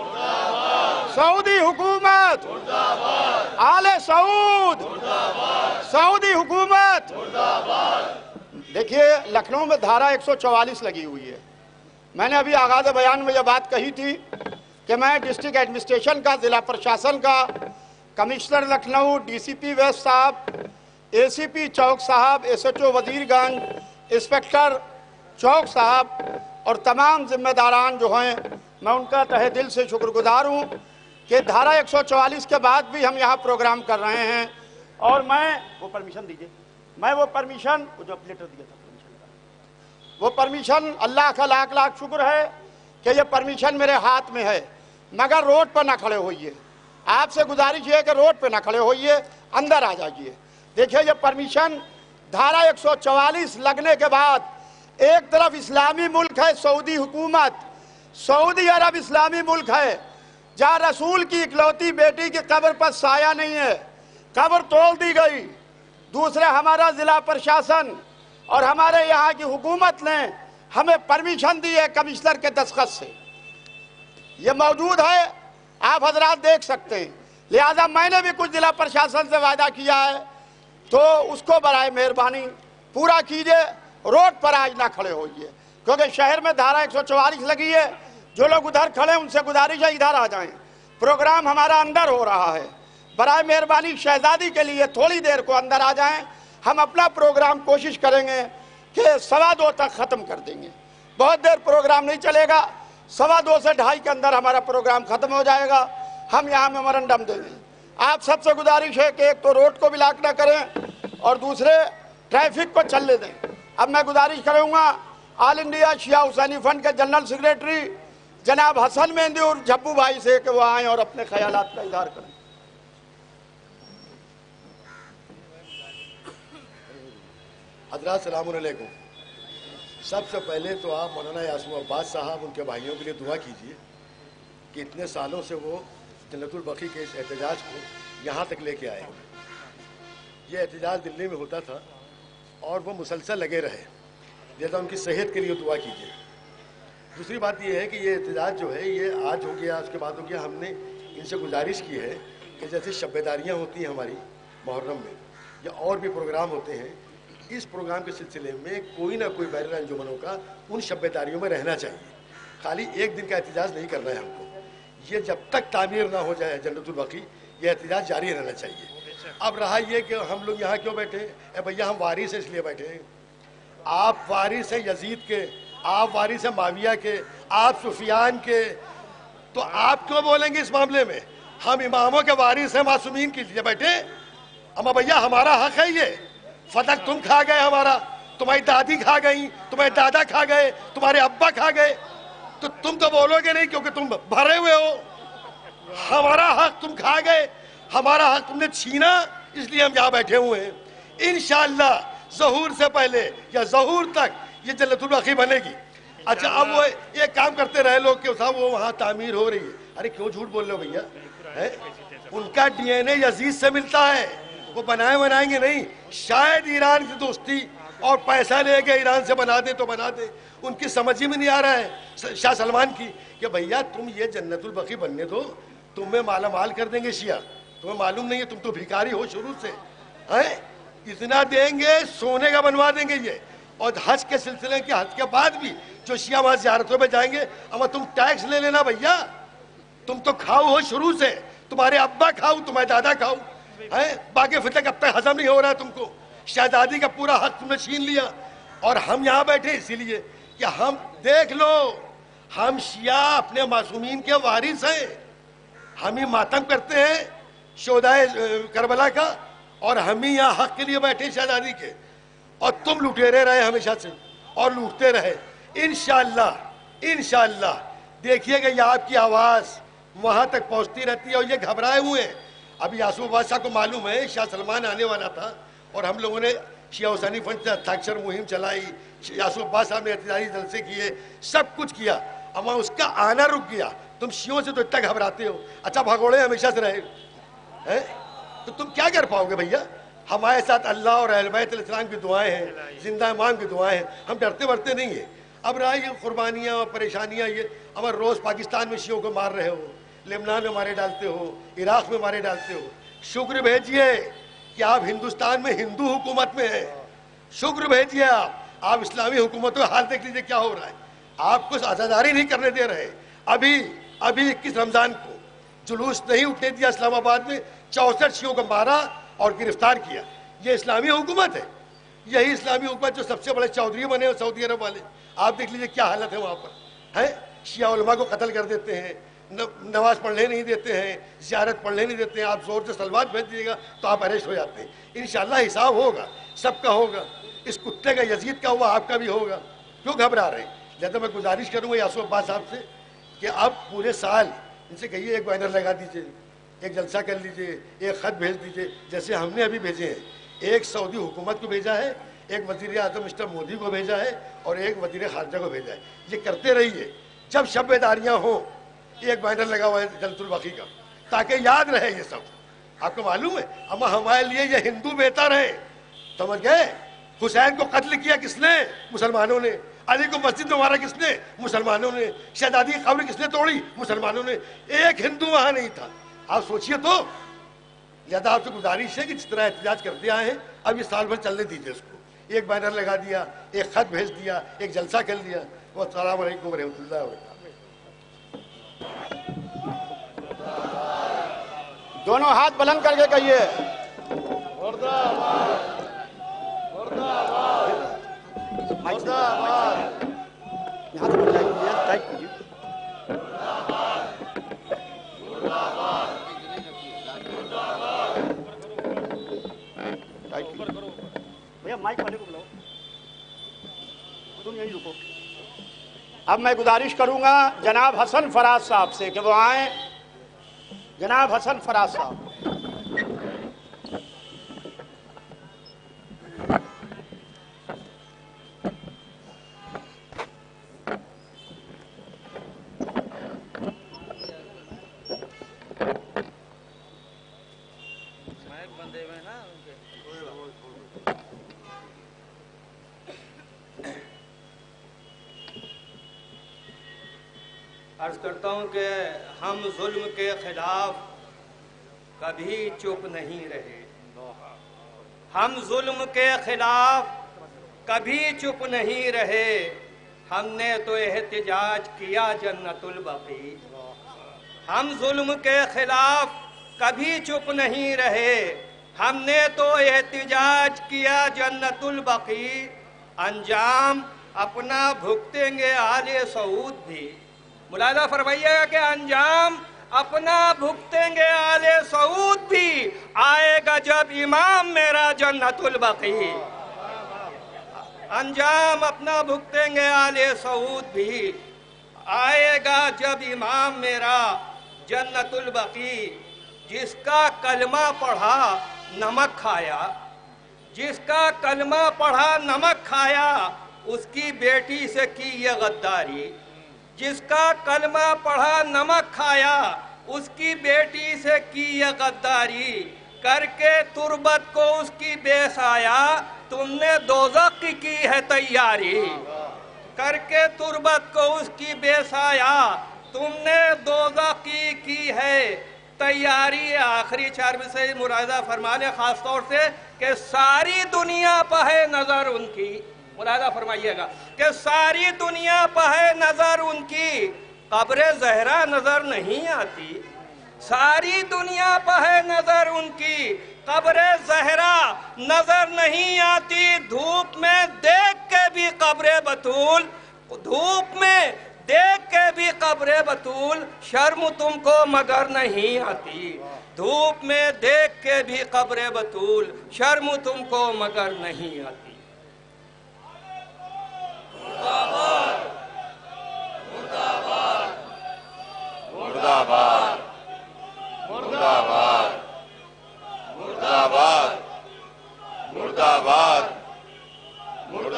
سعودی حکومت، آل سعود، سعودی حکومت۔ دیکھیے لکھنؤ میں دھارا 144 لگی ہوئی ہے۔ میں نے ابھی آغاز بیان میں یہ بات کہی تھی کہ میں ڈسٹرکٹ ایڈمنسٹریشن کا، ضلع پرشاسن کا، کمشنر لکھنؤ، ڈی سی پی ویسٹ صاحب، اے سی پی چوک صاحب، ایس ایچ او وزیر گنج، انسپکٹر چوک صاحب اور تمام ذمہ داران جو ہیں، میں ان کا تہہ دل سے شکر گزار ہوں کہ دھارا 144 کے بعد بھی ہم یہاں پروگرام کر رہے ہیں۔ اور میں وہ پرمیشن دیجئے، میں وہ پرمیشن، وہ جو لیٹر دیا تھا پرمیشن کا، وہ پرمیشن، اللہ کا لاکھ لاکھ شکر ہے کہ یہ پرمیشن میرے ہاتھ میں ہے، مگر روڈ پر نہ کھڑے ہوئیے۔ آپ سے گزارش ہے کہ روڈ پہ نہ کھڑے ہوئیے، اندر آ جائیے۔ دیکھیے یہ پرمیشن دھارا 144 لگنے کے بعد ایک طرف اسلامی ملک ہے سعودی حکومت، سعودی عرب اسلامی ملک ہے جہاں رسول کی اکلوتی بیٹی کی قبر پر سایہ نہیں ہے، قبر توڑ دی گئی۔ دوسرے ہمارا ضلع پرشاسن اور ہمارے یہاں کی حکومت نے ہمیں پرمیشن دی ہے کمشنر کے دستخط سے، یہ موجود ہے، آپ حضرات دیکھ سکتے ہیں۔ لہذا میں نے بھی کچھ ضلع پرشاسن سے وعدہ کیا ہے تو اس کو برائے مہربانی پورا کیجئے، روڈ پر آج نہ کھڑے ہوئیے، کیونکہ شہر میں دھارا 144 لگی ہے۔ جو لوگ ادھر کھڑے ان سے گزارش ہے ادھر آ جائیں، پروگرام ہمارا اندر ہو رہا ہے، برائے مہربانی شہزادی کے لیے تھوڑی دیر کو اندر آ جائیں۔ ہم اپنا پروگرام کوشش کریں گے کہ 1:15 تک ختم کر دیں گے، بہت دیر پروگرام نہیں چلے گا، 2:15 سے 2:30 کے اندر ہمارا پروگرام ختم ہو جائے گا، ہم یہاں میمورنڈم دیں گے۔ آپ سب سے گزارش ہے کہ ایک تو روڈ کو بلاک نہ کریں اور دوسرے ٹریفک کو چلنے دیں۔ اب میں گزارش کروں گا آل انڈیا شیعہ حسینی فنڈ کے جنرل سیکریٹری جناب حسن مہندی اور جھبو بھائی سے کہ وہ آئیں اور اپنے خیالات کا اظہار کریں۔ حضرات السلام علیکم۔ سب سے پہلے تو آپ مولانا یاسم عباس صاحب ان کے بھائیوں کے لیے دعا کیجئے کہ اتنے سالوں سے وہ جنت البقیع کے اس احتجاج کو یہاں تک لے کے آئے۔ یہ احتجاج دلی میں ہوتا تھا اور وہ مسلسل لگے رہے، لہذا ان کی صحت کے لیے دعا کیجئے۔ دوسری بات یہ ہے کہ یہ احتجاج جو ہے یہ آج ہو گیا، اس کے بعد ہو گیا، ہم نے ان سے گزارش کی ہے کہ جیسے شب بیداریاں ہوتی ہیں ہماری محرم میں یا اور بھی پروگرام ہوتے ہیں، اس پروگرام کے سلسلے میں کوئی نہ کوئی بین انجمنوں کا ان شب بیداریوں میں رہنا چاہیے، خالی ایک دن کا احتجاج نہیں کرنا ہے ہم کو۔ یہ جب تک تعمیر نہ ہو جائے جنت البقیع، یہ احتجاج جاری رہنا چاہیے۔ اب رہا یہ کہ ہم لوگ یہاں کیوں بیٹھے ہیں؟ اے بھیا ہم وارث ہیں اس لیے بیٹھے ہیں۔ آپ وارث ہیں یزید کے، آپ وارث ہیں معاویہ کے، آپ سفیان کے، تو آپ کیوں بولیں گے اس معاملے میں؟ ہم اماموں کے وارث ہیں، معصومین کے لیے بیٹھے۔ اما بھیا ہمارا حق ہے، یہ فتح تم کھا گئے، ہمارا تمہاری دادی کھا گئی، تمہارے دادا کھا گئے، تمہارے ابا کھا گئے، تو تم تو بولو گے نہیں کیونکہ تم بھرے ہوئے ہو۔ ہمارا حق تم کھا گئے، ہمارا حق تم نے چھینا، اس لیے ہم یہاں بیٹھے ہوئے ہیں۔ انشاءاللہ ظہور سے پہلے یا ظہور تک یہ جنت البقیع بنے گی۔ اچھا اب وہ ایک کام کرتے رہے لوگ کہ صاحب وہ وہاں تعمیر ہو رہی ہے، ارے کیوں جھوٹ بول رہے ہو بھیا؟ ان کا ڈی این اے یزید سے ملتا ہے، وہ بنائیں گے نہیں. شاید ایران کی دوستی اور پیسہ لے کے ایران سے بنا دے تو بنا دے. ان کی سمجھ ہی میں نہیں آ رہا ہے شاہ سلمان کی کہ بھیا تم یہ جنت البقیع بننے دو، تمہیں مالا مال کر دیں گے شیعہ. تمہیں معلوم نہیں ہے، تم تو بھیکاری ہو شروع سے. اتنا دیں گے سونے کا بنوا دیں گے یہ. اور حج کے سلسلے کے حج کے بعد بھی جو شیعہ وہاں زیارتوں پہ جائیں گے، اما تم ٹیکس لے لینا بھیا. تم تو کھاؤ ہو شروع سے، تمہارے ابا کھاؤ، تمہارے دادا کھاؤ. باقی فتح کب تک ہضم نہیں ہو رہا ہے تم کو. شہزادی کا پورا حق تم نے چھین لیا. اور ہم یہاں بیٹھے اسی لیے کہ ہم دیکھ لو، ہم شیعہ اپنے معصومین کے وارث ہیں. ہم ہی ماتم کرتے ہیں شہدائے کربلا کا، اور ہم ہی یہاں حق کے لیے بیٹھے شہزادی کے. اور تم لٹیرے رہے ہمیشہ سے اور لوٹتے رہے. انشاءاللہ دیکھیے کہ یہ آپ کی آواز وہاں تک پہنچتی رہتی ہے. اور یہ گھبرائے ہوئے ہیں. ابھی یاسوف بادشاہ کو معلوم ہے شاہ سلمان آنے والا تھا، اور ہم لوگوں نے شیعہ حسینی فنڈ سے ہستاکشر مہم چلائی، یاسوف بادشاہ نے احتجاجی جلسے کیے، سب کچھ کیا، اما اس کا آنا رک گیا. تم شیعوں سے تو اتنا گھبراتے ہو. اچھا بھگوڑے ہمیشہ سے رہے تو تم کیا کر پاؤ گے بھیا؟ ہمارے ساتھ اللہ اور اہل بیت علیہ السلام کی دعائیں ہیں، زندہ امام کی دعائیں ہیں. ہم ڈرتے ورتے نہیں ہیں. اب رہا یہ قربانیاں اور پریشانیاں، یہ ہمیں روز پاکستان میں شیعوں کو مار رہے ہو، لبنان میں مارے ڈالتے ہو، عراق میں مارے ڈالتے ہو. شکر بھیجیے کہ آپ ہندوستان میں ہندو حکومت میں ہیں. شکر بھیجیے آپ اسلامی حکومتوں کا حال دیکھ لیجیے کیا ہو رہا ہے. آپ کو عزاداری نہیں کرنے دے رہے. ابھی 21 رمضان کو جلوس نہیں اٹھنے دیا اسلام آباد میں، 64 شیعوں کو مارا اور گرفتار کیا. یہ اسلامی حکومت ہے. یہی اسلامی حکومت جو سب سے بڑے چودھری بنے سعودی عرب والے. آپ دیکھ لیجیے کیا حالت ہے وہاں پر. شیعہ علماء کو قتل کر دیتے ہیں، نماز پڑھنے نہیں دیتے ہیں، زیارت پڑھنے نہیں دیتے ہیں. آپ زور سے سلوات بھیج دیجیے گا تو آپ اریسٹ ہو جاتے ہیں. انشاءاللہ حساب ہوگا، سب کا ہوگا. اس کتے کا یزید کا ہوا آپ کا بھی ہوگا. کیوں گھبرا رہے ہیں؟ لہذا میں گزارش کروں گا یاسوف عباس صاحب سے کہ اب پورے سال ان سے کہیے ایک بینر لگا دیجیے، ایک جلسہ کر لیجیے، ایک خط بھیج دیجیے جیسے ہم نے ابھی بھیجے ہیں. ایک سعودی حکومت کو بھیجا ہے، ایک وزیر اعظم مسٹر مودی کو بھیجا ہے، اور ایک وزیر خارجہ کو بھیجا ہے. یہ کرتے رہیے. جب شب بیداریاں ہوں ایک بینر لگا ہوا ہے جنت البقیع کا، تاکہ یاد رہے یہ سب. آپ کو معلوم ہے اما ہمارے لیے یہ ہندو بہتر ہے. سمجھ گئے؟ حسین کو قتل کیا کس نے؟ مسلمانوں نے. علی کو مسجد میں مارا کس نے؟ مسلمانوں نے. شہزادی کی قبر کس نے توڑی؟ مسلمانوں نے. ایک ہندو وہاں نہیں تھا. آپ سوچئے تو. لہذا آپ سے گزارش ہے کہ جس طرح احتجاج کرتے آئے ہیں اب یہ سال بھر چلنے دیجیے اس کو. ایک بینر لگا دیا، ایک خط بھیج دیا، ایک جلسہ کر لیا. والسلام علیکم ورحمۃ اللہ وبرکاتہ. دونوں ہاتھ بلند کر کے کہیے یہاں سے بجائیے، ٹائپ کیجیے. بھیا مائک والے کو بلاؤ، تم یہیں رکو. اب میں گزارش کروں گا جناب حسن فراز صاحب سے کہ وہ آئیں. جناب حسن فراز صاحب. عرض کرتا ہوں کہ ہم ظلم کے خلاف کبھی چپ نہیں رہے. ہم ظلم کے خلاف کبھی چپ نہیں رہے. ہم نے تو احتجاج کیا جنت البقیع. ہم ظلم کے خلاف کبھی چپ نہیں رہے. ہم نے تو احتجاج کیا جنت البقیع. انجام اپنا بھگتیں گے آل سعود بھی. ملاحظہ فرمائیے گا کہ انجام اپنا بھگتیں گے آل سعود بھی. آئے گا جب امام میرا جنت البقیع. انجام اپنا بھگتیں گے آل سعود بھی. آئے گا جب امام میرا جنت البقیع. جس کا کلمہ پڑھا نمک کھایا، جس کا کلمہ پڑھا نمک کھایا، اس کی بیٹی سے کی یہ غداری. جس کا کلمہ پڑھا نمک کھایا، اس کی بیٹی سے کی یہ غداری، کر کے تربت کو اس کی بے سایہ تم نے دوزخ کی ہے تیاری، کر کے تربت کو اس کی بے سایہ تم نے دوزخ کی ہے تیاری۔ آخری 4 میں سے ملاحظہ فرما لیں خاص طور سے کہ ساری دنیا پہ ہے نظر ان کی، ملاحظہ فرمائیے گا کہ ساری دنیا پہ ہے نظر ان کی، قبر زہرا نظر نہیں آتی، ساری دنیا پہ ہے نظر ان کی، قبر زہرا نظر نہیں آتی، دھوپ میں دیکھ کے بھی قبر بطول، دھوپ میں دیکھ کے بھی قبر بطول شرم تم کو مگر نہیں آتی، دھوپ میں دیکھ کے بھی قبر بطول شرم تم کو مگر نہیں آتی۔ مرد آباد، مرد آباد، مرد آباد، مرد آباد، مرد آباد، مرد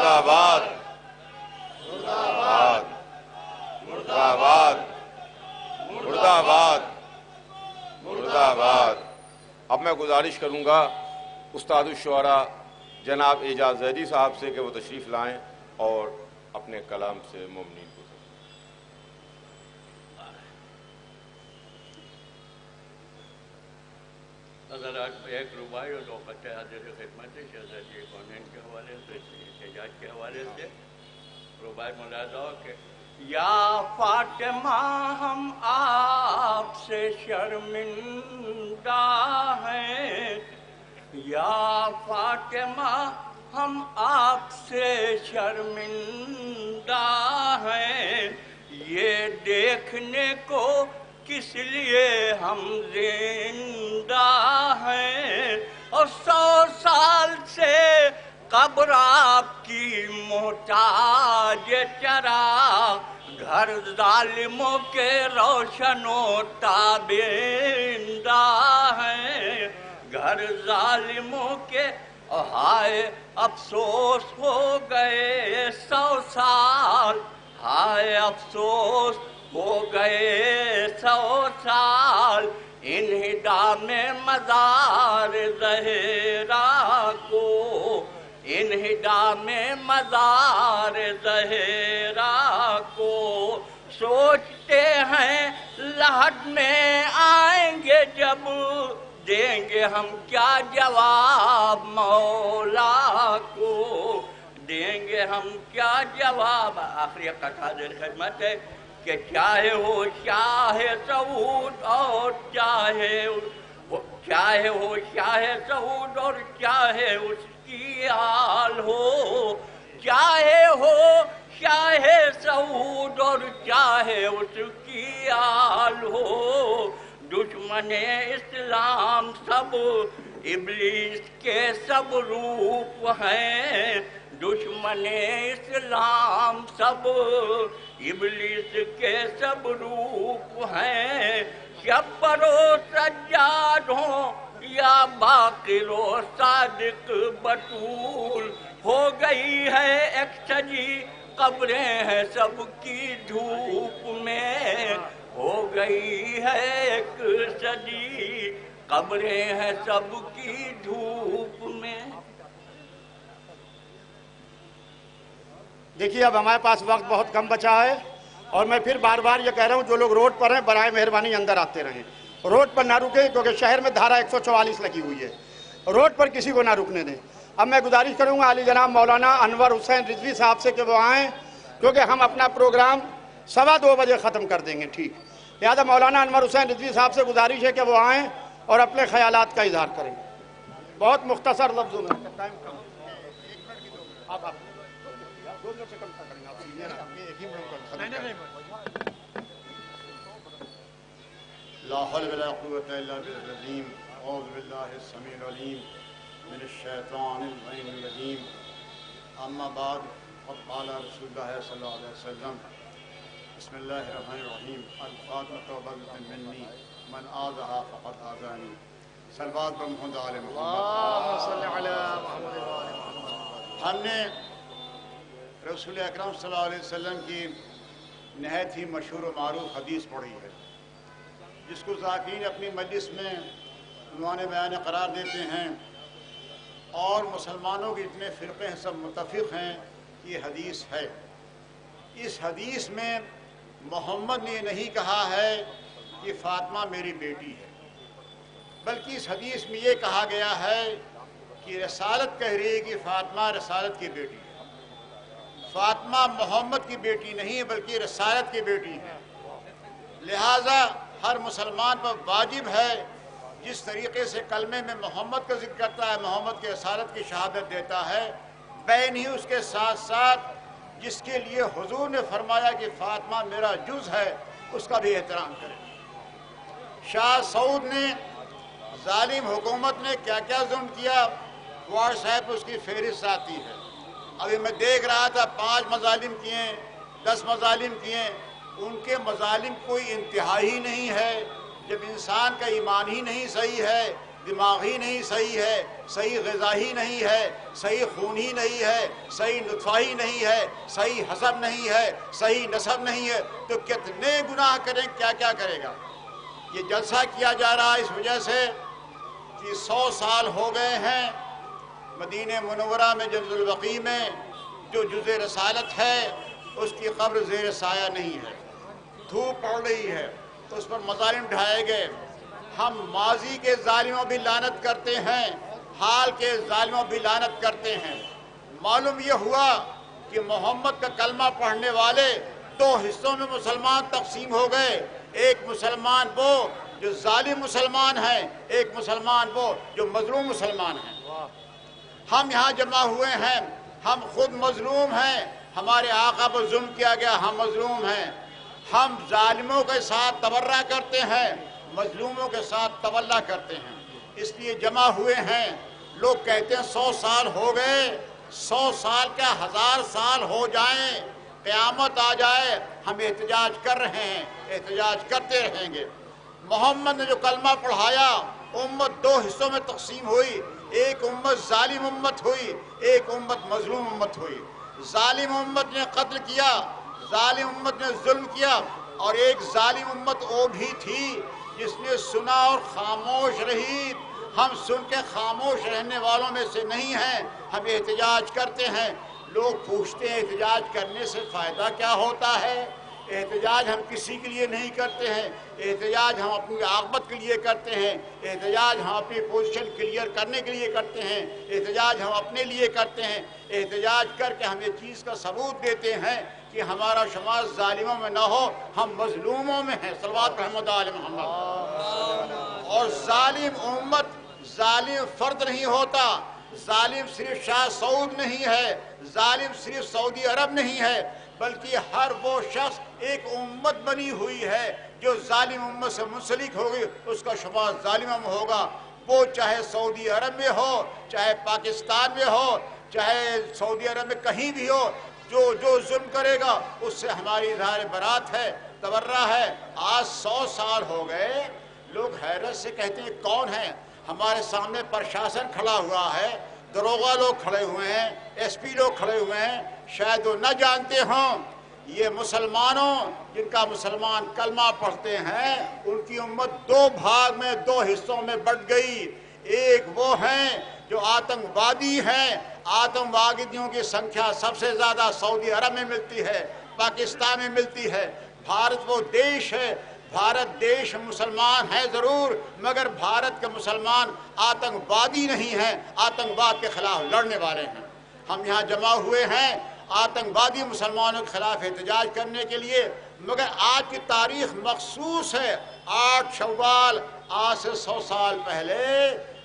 آباد، مرد آباد، مرد آباد، مرد آباد۔ اب میں گزارش کروں گا استاد الشعراء جناب اعجاز زیدی صاحب سے کہ وہ تشریف لائیں اور اپنے کلام سے مومنین کو حضرات ایک رباعی اور 2 خطے حاضر خدمت ہے شہزادی کونین کے حوالے سے، احتجاج کے حوالے سے۔ رباعی ملاحظہ ہو کہ یا فاطمہ ہم آپ سے شرمندہ ہیں، یا فاطمہ ہم آپ سے شرمندہ ہیں، یہ دیکھنے کو کس لیے ہم زندہ ہیں، اور 100 سال سے قبر آپ کی محتاج چراغ، گھر ظالموں کے روشن و تابندہ ہیں، گھر ظالموں کے ہائے افسوس ہو گئے 100 سال، ہائے افسوس ہو گئے 100 سال، انہدام مزار زہرا کو، انہدام مزار زہرا کو، سوچتے ہیں لحد میں آئیں گے جب، دیں گے ہم کیا جواب مولا کو، دیں گے ہم کیا جواب۔ آخری حاضر خدمت ہے کہ چاہے ہو شاہ سعود اور چاہے ہو شاہ سعود اور چاہے اس کی آل ہو، چاہے ہو شاہ سعود اور چاہے اس کی آل ہو، دشمن اسلام سب ابلیس کے سب روپ ہیں، دشمن اسلام سب ابلیس کے سب روپ ہیں، شبر و سجاد ہوں یا باقر و صادق بطول، ہو گئی ہے ایک سجی قبریں ہیں سب کی دھوپ میں، ہو گئی ہے ایک سجی قبریں ہیں سب کی دھوپ میں۔ دیکھیے اب ہمارے پاس وقت بہت کم بچا ہے، اور میں پھر بار بار یہ کہہ رہا ہوں جو لوگ روڈ پر ہیں برائے مہربانی اندر آتے رہیں، روڈ پر نہ رکیں کیونکہ شہر میں دھارا 144 لگی ہوئی ہے، روڈ پر کسی کو نہ رکنے دیں۔ اب میں گزارش کروں گا علی جناب مولانا انور حسین رضوی صاحب سے کہ وہ آئیں، کیونکہ ہم اپنا پروگرام 2:15 بجے ختم کر دیں گے، ٹھیک؟ لہٰذا مولانا انور حسین رضوی صاحب سے گزارش ہے کہ وہ آئیں اور اپنے خیالات کا اظہار کریں، بہت مختصر لفظوں میں۔ لا حول ولا قوة إلا بالله العظيم أعوذ بالله السميع العليم من الشيطان اللعين الرجيم أما بعد قد قال رسول الله صلى الله عليه وسلم بسم الله الرحمن الرحيم الفاطمة بغضة مني من آذاها فقد آذاني صلوات بمحمد آل محمد اللهم صل على محمد وآل محمد۔ ہم نے رسول اکرم صلی اللہ علیہ وسلم کی نہایت ہی مشہور و معروف حدیث پڑھی ہے، جس کو ذاکرین اپنی مجلس میں عنوان بیان قرار دیتے ہیں، اور مسلمانوں کے اتنے فرقے ہیں سب متفق ہیں کہ یہ حدیث ہے۔ اس حدیث میں محمد نے یہ نہیں کہا ہے کہ فاطمہ میری بیٹی ہے، بلکہ اس حدیث میں یہ کہا گیا ہے کہ رسالت کہہ رہی ہے کہ فاطمہ رسالت کی بیٹی ہے۔ فاطمہ محمد کی بیٹی نہیں ہے بلکہ رسالت کی بیٹی ہے۔ لہٰذا ہر مسلمان پر واجب ہے، جس طریقے سے کلمے میں محمد کا ذکر کرتا ہے، محمد کے رسالت کی شہادت دیتا ہے، بین ہی اس کے ساتھ ساتھ جس کے لیے حضور نے فرمایا کہ فاطمہ میرا جز ہے، اس کا بھی احترام کرے۔ شاہ سعود نے، ظالم حکومت نے کیا کیا ظلم کیا، واٹس ایپ اس کی فہرست آتی ہے۔ ابھی میں دیکھ رہا تھا 5 مظالم کیے، 10 مظالم کیے، ان کے مظالم کوئی انتہا ہی نہیں ہے۔ جب انسان کا ایمان ہی نہیں صحیح ہے، دماغ ہی نہیں صحیح ہے، صحیح غذا ہی نہیں ہے، صحیح خون ہی نہیں ہے، صحیح نطفہ ہی نہیں ہے، صحیح حسب نہیں ہے، صحیح نسب نہیں ہے، تو کتنے گناہ کریں، کیا کیا کرے گا۔ یہ جلسہ کیا جا رہا ہے اس وجہ سے کہ 100 سال ہو گئے ہیں مدینہ منورہ میں جنت البقیع میں جو جز رسالت ہے اس کی قبر زیر سایہ نہیں ہے، دھوپ پڑ رہی ہے، اس پر مظالم ڈھائے گئے۔ ہم ماضی کے ظالموں بھی لعنت کرتے ہیں، حال کے ظالموں بھی لعنت کرتے ہیں۔ معلوم یہ ہوا کہ محمد کا کلمہ پڑھنے والے 2 حصوں میں مسلمان تقسیم ہو گئے، ایک مسلمان وہ جو ظالم مسلمان ہیں، ایک مسلمان وہ جو مظلوم مسلمان ہیں۔ ہم یہاں جمع ہوئے ہیں، ہم خود مظلوم ہیں، ہمارے آقا پر ظلم کیا گیا، ہم مظلوم ہیں۔ ہم ظالموں کے ساتھ تبرہ کرتے ہیں، مظلوموں کے ساتھ تولہ کرتے ہیں، اس لیے جمع ہوئے ہیں۔ لوگ کہتے ہیں 100 سال ہو گئے، 100 سال کیا 1000 سال ہو جائیں، قیامت آ جائے، ہم احتجاج کر رہے ہیں، احتجاج کرتے رہیں گے۔ محمد نے جو کلمہ پڑھایا، امت 2 حصوں میں تقسیم ہوئی، ایک امت ظالم امت ہوئی، ایک امت مظلوم امت ہوئی۔ ظالم امت نے قتل کیا، ظالم امت نے ظلم کیا، اور ایک ظالم امت وہ بھی تھی جس نے سنا اور خاموش رہی۔ ہم سن کے خاموش رہنے والوں میں سے نہیں ہیں، ہم احتجاج کرتے ہیں۔ لوگ پوچھتے ہیں احتجاج کرنے سے فائدہ کیا ہوتا ہے؟ احتجاج ہم کسی کے لیے نہیں کرتے ہیں، احتجاج ہم اپنی عاقبت کے لیے کرتے ہیں، احتجاج ہم اپنی پوزیشن کلیئر کرنے کے لیے کرتے ہیں، احتجاج ہم اپنے لیے کرتے ہیں۔ احتجاج کر کے ہم یہ چیز کا ثبوت دیتے ہیں کہ ہمارا شمار ظالموں میں نہ ہو، ہم مظلوموں میں ہیں۔ صلوات رحمت علی محمد۔ اور ظالم امت، ظالم فرد نہیں ہوتا، ظالم صرف شاہ سعود نہیں ہے، ظالم صرف سعودی عرب نہیں ہے، بلکہ ہر وہ شخص ایک امت بنی ہوئی ہے جو ظالم امت سے منسلک ہوگی، اس کا شمار ظالموں میں ہوگا۔ وہ چاہے سعودی عرب میں ہو، چاہے پاکستان میں ہو، چاہے سعودی عرب میں کہیں بھی ہو، جو ظلم کرے گا اس سے ہماری اظہار برات ہے، تبرہ ہے۔ آج 100 سال ہو گئے، لوگ حیرت سے کہتے ہیں کون ہے؟ ہمارے سامنے پرشاسن کھڑا ہوا ہے، دروغہ لوگ کھڑے ہوئے ہیں، ایس پی لوگ کھڑے ہوئے ہیں، شاید وہ نہ جانتے ہوں یہ مسلمانوں جن کا مسلمان کلمہ پڑھتے ہیں ان کی امت 2 بھاگ میں، 2 حصوں میں بٹ گئی۔ ایک وہ ہیں جو آتنکوادی ہیں، آتنکوادیوں کی سنکھیا سب سے زیادہ سعودی عرب میں ملتی ہے، پاکستان میں ملتی ہے۔ بھارت وہ دیش ہے، بھارت دیش مسلمان ہے ضرور، مگر بھارت کے مسلمان آتنکوادی نہیں ہیں، آتنکواد کے خلاف لڑنے والے ہیں۔ ہم یہاں جمع ہوئے ہیں آتنکوادی مسلمانوں کے خلاف احتجاج کرنے کے لیے، مگر آج کی تاریخ مخصوص ہے۔ 8 شوال، آج سے 100 سال پہلے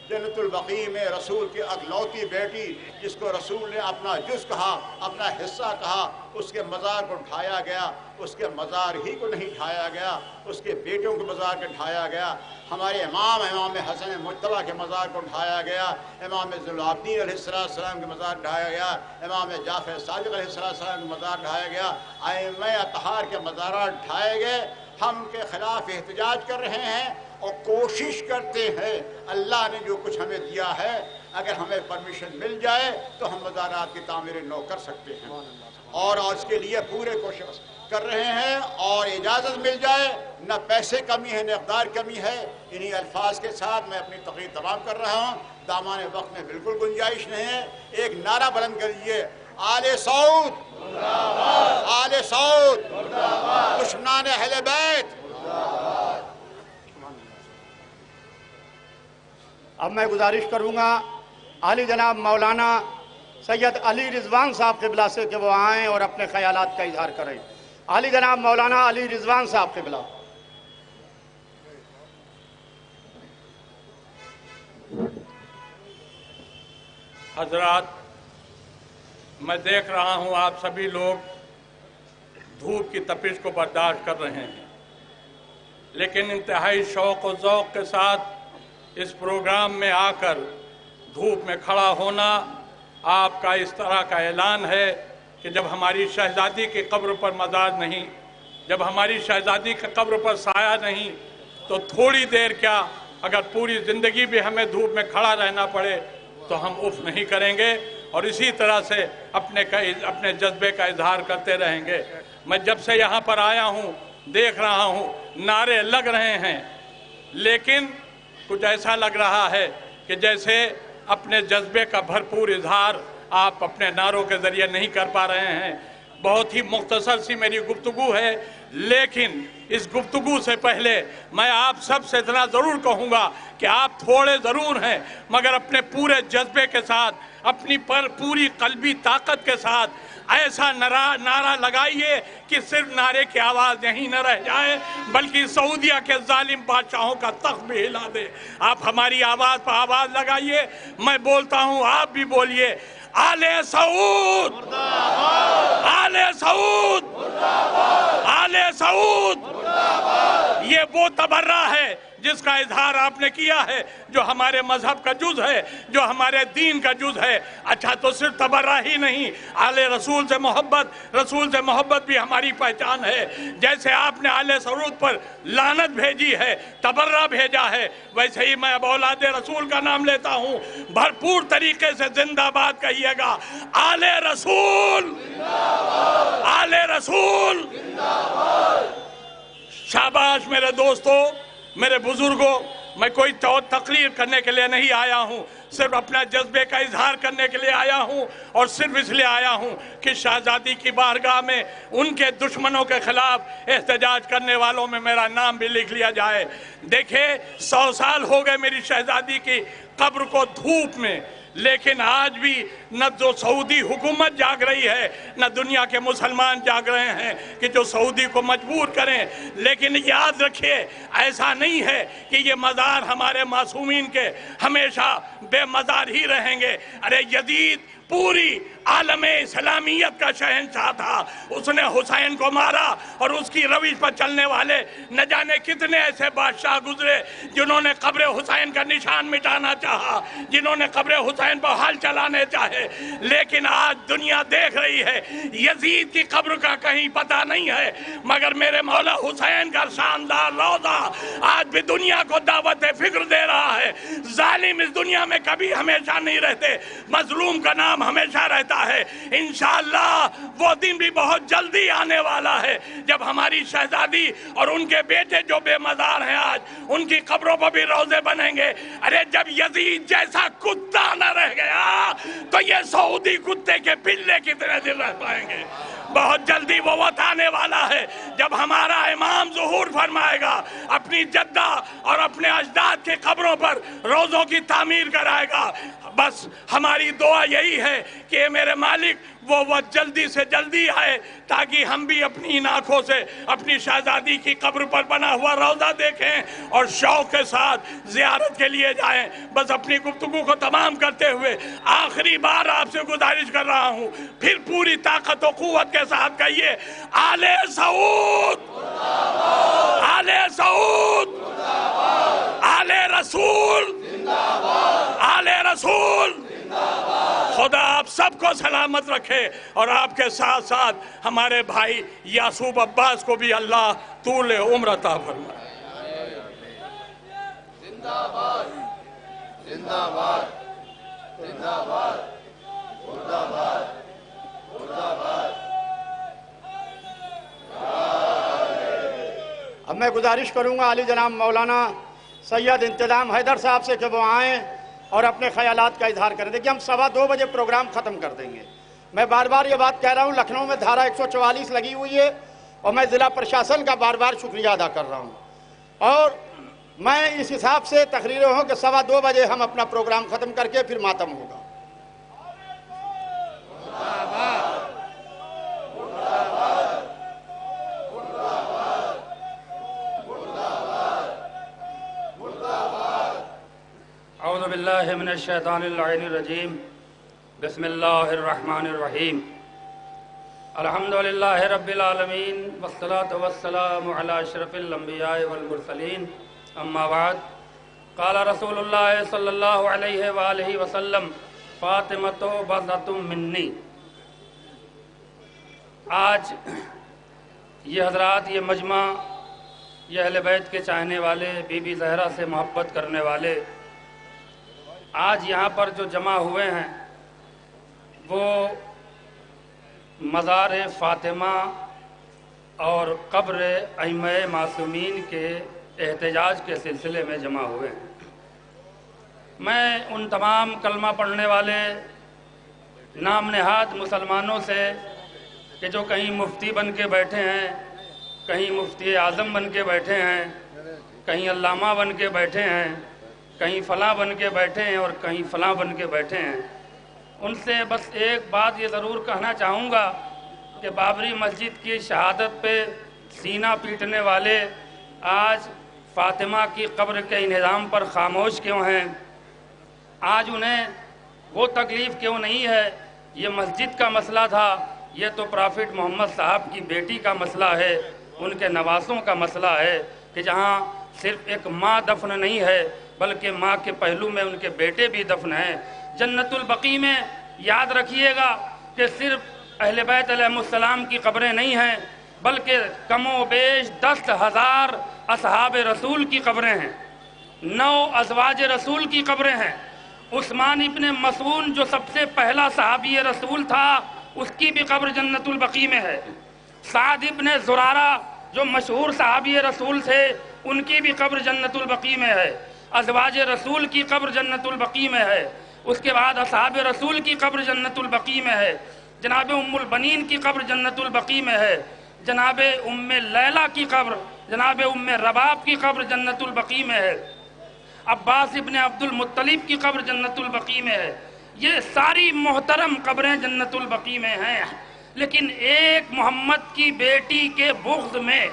جنت البقیع میں رسول کی اکلوتی بیٹی جس کو رسول نے اپنا جز کہا، اپنا حصہ کہا، اس کے مزار کو ڈھایا گیا۔ اس کے مزار ہی کو نہیں ڈھایا گیا، اس کے بیٹوں کے مزار کو ڈھایا گیا۔ ہمارے امام حسن مجتبیٰ کے مزار کو ڈھایا گیا، امام ذی العابدین علیہ السلام کے مزار ڈھایا گیا، امام جعفر صادق علیہ السلام کے مزار ڈھایا گیا، ائمہ اطہار کے مزارات ڈھائے گئے۔ ہم ان کے خلاف احتجاج کر رہے ہیں اور کوشش کرتے ہیں اللہ نے جو کچھ ہمیں دیا ہے اگر ہمیں پرمیشن مل جائے تو ہم مزارات کی تعمیر نو کر سکتے ہیں، اور اس کے لیے پورے کوشش کر رہے ہیں، اور اجازت مل جائے، نہ پیسے کمی ہے نہ اقدار کمی ہے۔ انہی الفاظ کے ساتھ میں اپنی تقریر تمام کر رہا ہوں، دامان وقت میں بالکل گنجائش نہیں ہے۔ ایک نعرہ بلند کریے، آل سعود آل سعود دشمنان اہل بیت۔ اب میں گزارش کروں گا عالی جناب مولانا سید علی رضوان صاحب قبلہ سے کہ وہ آئیں اور اپنے خیالات کا اظہار کریں۔ عالی جناب مولانا علی رضوان صاحب قبلہ۔ حضرات، میں دیکھ رہا ہوں آپ سبھی لوگ دھوپ کی تپش کو برداشت کر رہے ہیں، لیکن انتہائی شوق و ذوق کے ساتھ اس پروگرام میں آ کر دھوپ میں کھڑا ہونا آپ کا اس طرح کا اعلان ہے کہ جب ہماری شہزادی کی قبر پر مزار نہیں، جب ہماری شہزادی کی قبر پر سایہ نہیں، تو تھوڑی دیر کیا اگر پوری زندگی بھی ہمیں دھوپ میں کھڑا رہنا پڑے تو ہم اف نہیں کریں گے، اور اسی طرح سے اپنے جذبے کا اظہار کرتے رہیں گے۔ میں جب سے یہاں پر آیا ہوں دیکھ رہا ہوں نعرے لگ رہے ہیں، لیکن کچھ ایسا لگ رہا ہے کہ جیسے اپنے جذبے کا بھرپور اظہار آپ اپنے نعروں کے ذریعے نہیں کر پا رہے ہیں۔ بہت ہی مختصر سی میری گفتگو ہے، لیکن اس گفتگو سے پہلے میں آپ سب سے اتنا ضرور کہوں گا کہ آپ تھوڑے ضرور ہیں مگر اپنے پورے جذبے کے ساتھ، اپنی پوری قلبی طاقت کے ساتھ ایسا نعرہ لگائیے کہ صرف نعرے کی آواز یہیں نہ رہ جائے بلکہ سعودیہ کے ظالم بادشاہوں کا تخت بھی ہلا دے۔ آپ ہماری آواز پر آواز لگائیے، میں بولتا ہوں آپ بھی بولیے، آل سعود آل سعود آل سعود۔ یہ وہ تبرہ ہے جس کا اظہار آپ نے کیا ہے، جو ہمارے مذہب کا جز ہے، جو ہمارے دین کا جز ہے۔ اچھا، تو صرف تبرہ ہی نہیں، آل رسول سے محبت بھی ہماری پہچان ہے۔ جیسے آپ نے آل سعود پر لعنت بھیجی ہے، تبرہ بھیجا ہے، ویسے ہی میں اب اولاد رسول کا نام لیتا ہوں، بھرپور طریقے سے زندہ باد کہیے گا، آل رسول آل رسول۔ شاباش میرے دوستو، میرے بزرگوں، میں کوئی تقریر کرنے کے لیے نہیں آیا ہوں، صرف اپنا جذبے کا اظہار کرنے کے لیے آیا ہوں، اور صرف اس لیے آیا ہوں کہ شہزادی کی بارگاہ میں ان کے دشمنوں کے خلاف احتجاج کرنے والوں میں میرا نام بھی لکھ لیا جائے۔ دیکھیں، 100 سال ہو گئے میری شہزادی کی قبر کو دھوپ میں، لیکن آج بھی نہ جو سعودی حکومت جاگ رہی ہے نہ دنیا کے مسلمان جاگ رہے ہیں کہ جو سعودی کو مجبور کریں۔ لیکن یاد رکھیے، ایسا نہیں ہے کہ یہ مزار ہمارے معصومین کے ہمیشہ بے مزار ہی رہیں گے۔ ارے یزید پوری عالم اسلامیت کا شہنشاہ تھا، اس نے حسین کو مارا، اور اس کی روش پر چلنے والے نہ جانے کتنے ایسے بادشاہ گزرے جنہوں نے قبر حسین کا نشان مٹانا چاہا، جنہوں نے قبر حسین پر حال چلانے چاہے، لیکن آج دنیا دیکھ رہی ہے یزید کی قبر کا کہیں پتہ نہیں ہے، مگر میرے مولا حسین کا شاندار روضہ آج بھی دنیا کو دعوت فکر دے رہا ہے۔ ظالم اس دنیا میں کبھی ہمیشہ نہیں رہتے، مظلوم کا نام ہمیشہ رہتا ہے۔ انشاءاللہ وہ دن بھی بہت جلدی آنے والا ہے جب ہماری شہزادی اور ان کے بیٹے جو بے مزار ہیں آج، ان کی قبروں پر بھی روضے بنیں گے۔ ارے جب یزید جیسا کتا نہ رہ گیا تو یہ سعودی کتے کے پلے کتنے دن رہ پائیں گے؟ بہت جلدی وہ وقت آنے والا ہے جب ہمارا امام ظہور فرمائے گا، اپنی جدہ اور اپنے اجداد کی قبروں پر روزوں کی تعمیر کرائے گا۔ بس ہماری دعا یہی ہے کہ میرے مالک وہ وقت جلدی سے جلدی آئے تاکہ ہم بھی اپنی ان آنکھوں سے اپنی شہزادی کی قبر پر بنا ہوا روضہ دیکھیں اور شوق کے ساتھ زیارت کے لیے جائیں۔ بس اپنی گفتگو کو تمام کرتے ہوئے آخری بار آپ سے گزارش کر رہا ہوں، پھر پوری طاقت و قوت کے ساتھ کہیے، آل سعود آل سعود آل رسول آل رسول۔ خدا آپ سب کو سلامت رکھے، اور آپ کے ساتھ ساتھ ہمارے بھائی یعصوب عباس کو بھی اللہ طول عمر عطا فرمائے۔ زندہ باد زندہ باد۔ اب میں گزارش کروں گا علی جناب مولانا سید انتظام حیدر صاحب سے کہ وہ آئیں اور اپنے خیالات کا اظہار کریں. دیکھیے ہم 2:15 بجے پروگرام ختم کر دیں گے. میں بار بار یہ بات کہہ رہا ہوں، لکھنؤ میں دھارا 144 لگی ہوئی ہے اور میں ضلع پرشاسن کا بار بار شکریہ ادا کر رہا ہوں، اور میں اس حساب سے تقریر ہوں کہ 2:15 بجے ہم اپنا پروگرام ختم کر کے پھر ماتم ہوگا. اعوذ باللہ من الشیطان اللعین الرجیم. بسم اللہ الرحمن الرحیم. الحمدللہ رب العالمین والصلاة والسلام علی اشرف الانبیاء والمرسلین. اما بعد، قال رسول اللہ صلی اللہ علیہ وآلہ وسلم فاطمۃ بضعۃ منی. آج یہ حضرات، یہ مجمع، یہ اہل بیت کے چاہنے والے، بی بی زہرا سے محبت کرنے والے، آج یہاں پر جو جمع ہوئے ہیں وہ مزار فاطمہ اور قبر ائمہ معصومین کے احتجاج کے سلسلے میں جمع ہوئے ہیں. میں ان تمام کلمہ پڑھنے والے نام نہاد مسلمانوں سے کہ جو کہیں مفتی بن کے بیٹھے ہیں، کہیں مفتی اعظم بن کے بیٹھے ہیں، کہیں علامہ بن کے بیٹھے ہیں، کہیں فلاں بن کے بیٹھے ہیں اور کہیں فلاں بن کے بیٹھے ہیں، ان سے بس ایک بات یہ ضرور کہنا چاہوں گا کہ بابری مسجد کی شہادت پہ سینہ پیٹنے والے آج فاطمہ کی قبر کے انہدام پر خاموش کیوں ہیں؟ آج انہیں وہ تکلیف کیوں نہیں ہے؟ یہ مسجد کا مسئلہ تھا، یہ تو پرافٹ محمد صاحب کی بیٹی کا مسئلہ ہے، ان کے نواسوں کا مسئلہ ہے کہ جہاں صرف ایک ماں دفن نہیں ہے بلکہ ماں کے پہلو میں ان کے بیٹے بھی دفن ہیں. جنت البقیع میں یاد رکھیے گا کہ صرف اہل بیت علیہ السلام کی قبریں نہیں ہیں بلکہ کم و بیش 10,000 اصحاب رسول کی قبریں ہیں، 9 ازواج رسول کی قبریں ہیں. عثمان ابن مسعود جو سب سے پہلا صحابی رسول تھا، اس کی بھی قبر جنت البقیع میں ہے. سعد ابن زرارہ جو مشہور صحابی رسول تھے، ان کی بھی قبر جنت البقیع میں ہے. ازواج رسول کی قبر جنت البقیع میں ہے. اس کے بعد اصحاب رسول کی قبر جنت البقیع میں ہے. جناب ام البنین کی قبر جنت البقیع میں ہے. جناب ام لیلہ کی قبر، جناب ام رباب کی قبر جنت البقیع میں ہے. عباس ابن عبد المطلب کی قبر جنت البقیع میں ہے. یہ ساری محترم قبریں جنت البقیع میں ہیں. لیکن ایک محمد کی بیٹی کے بغض میں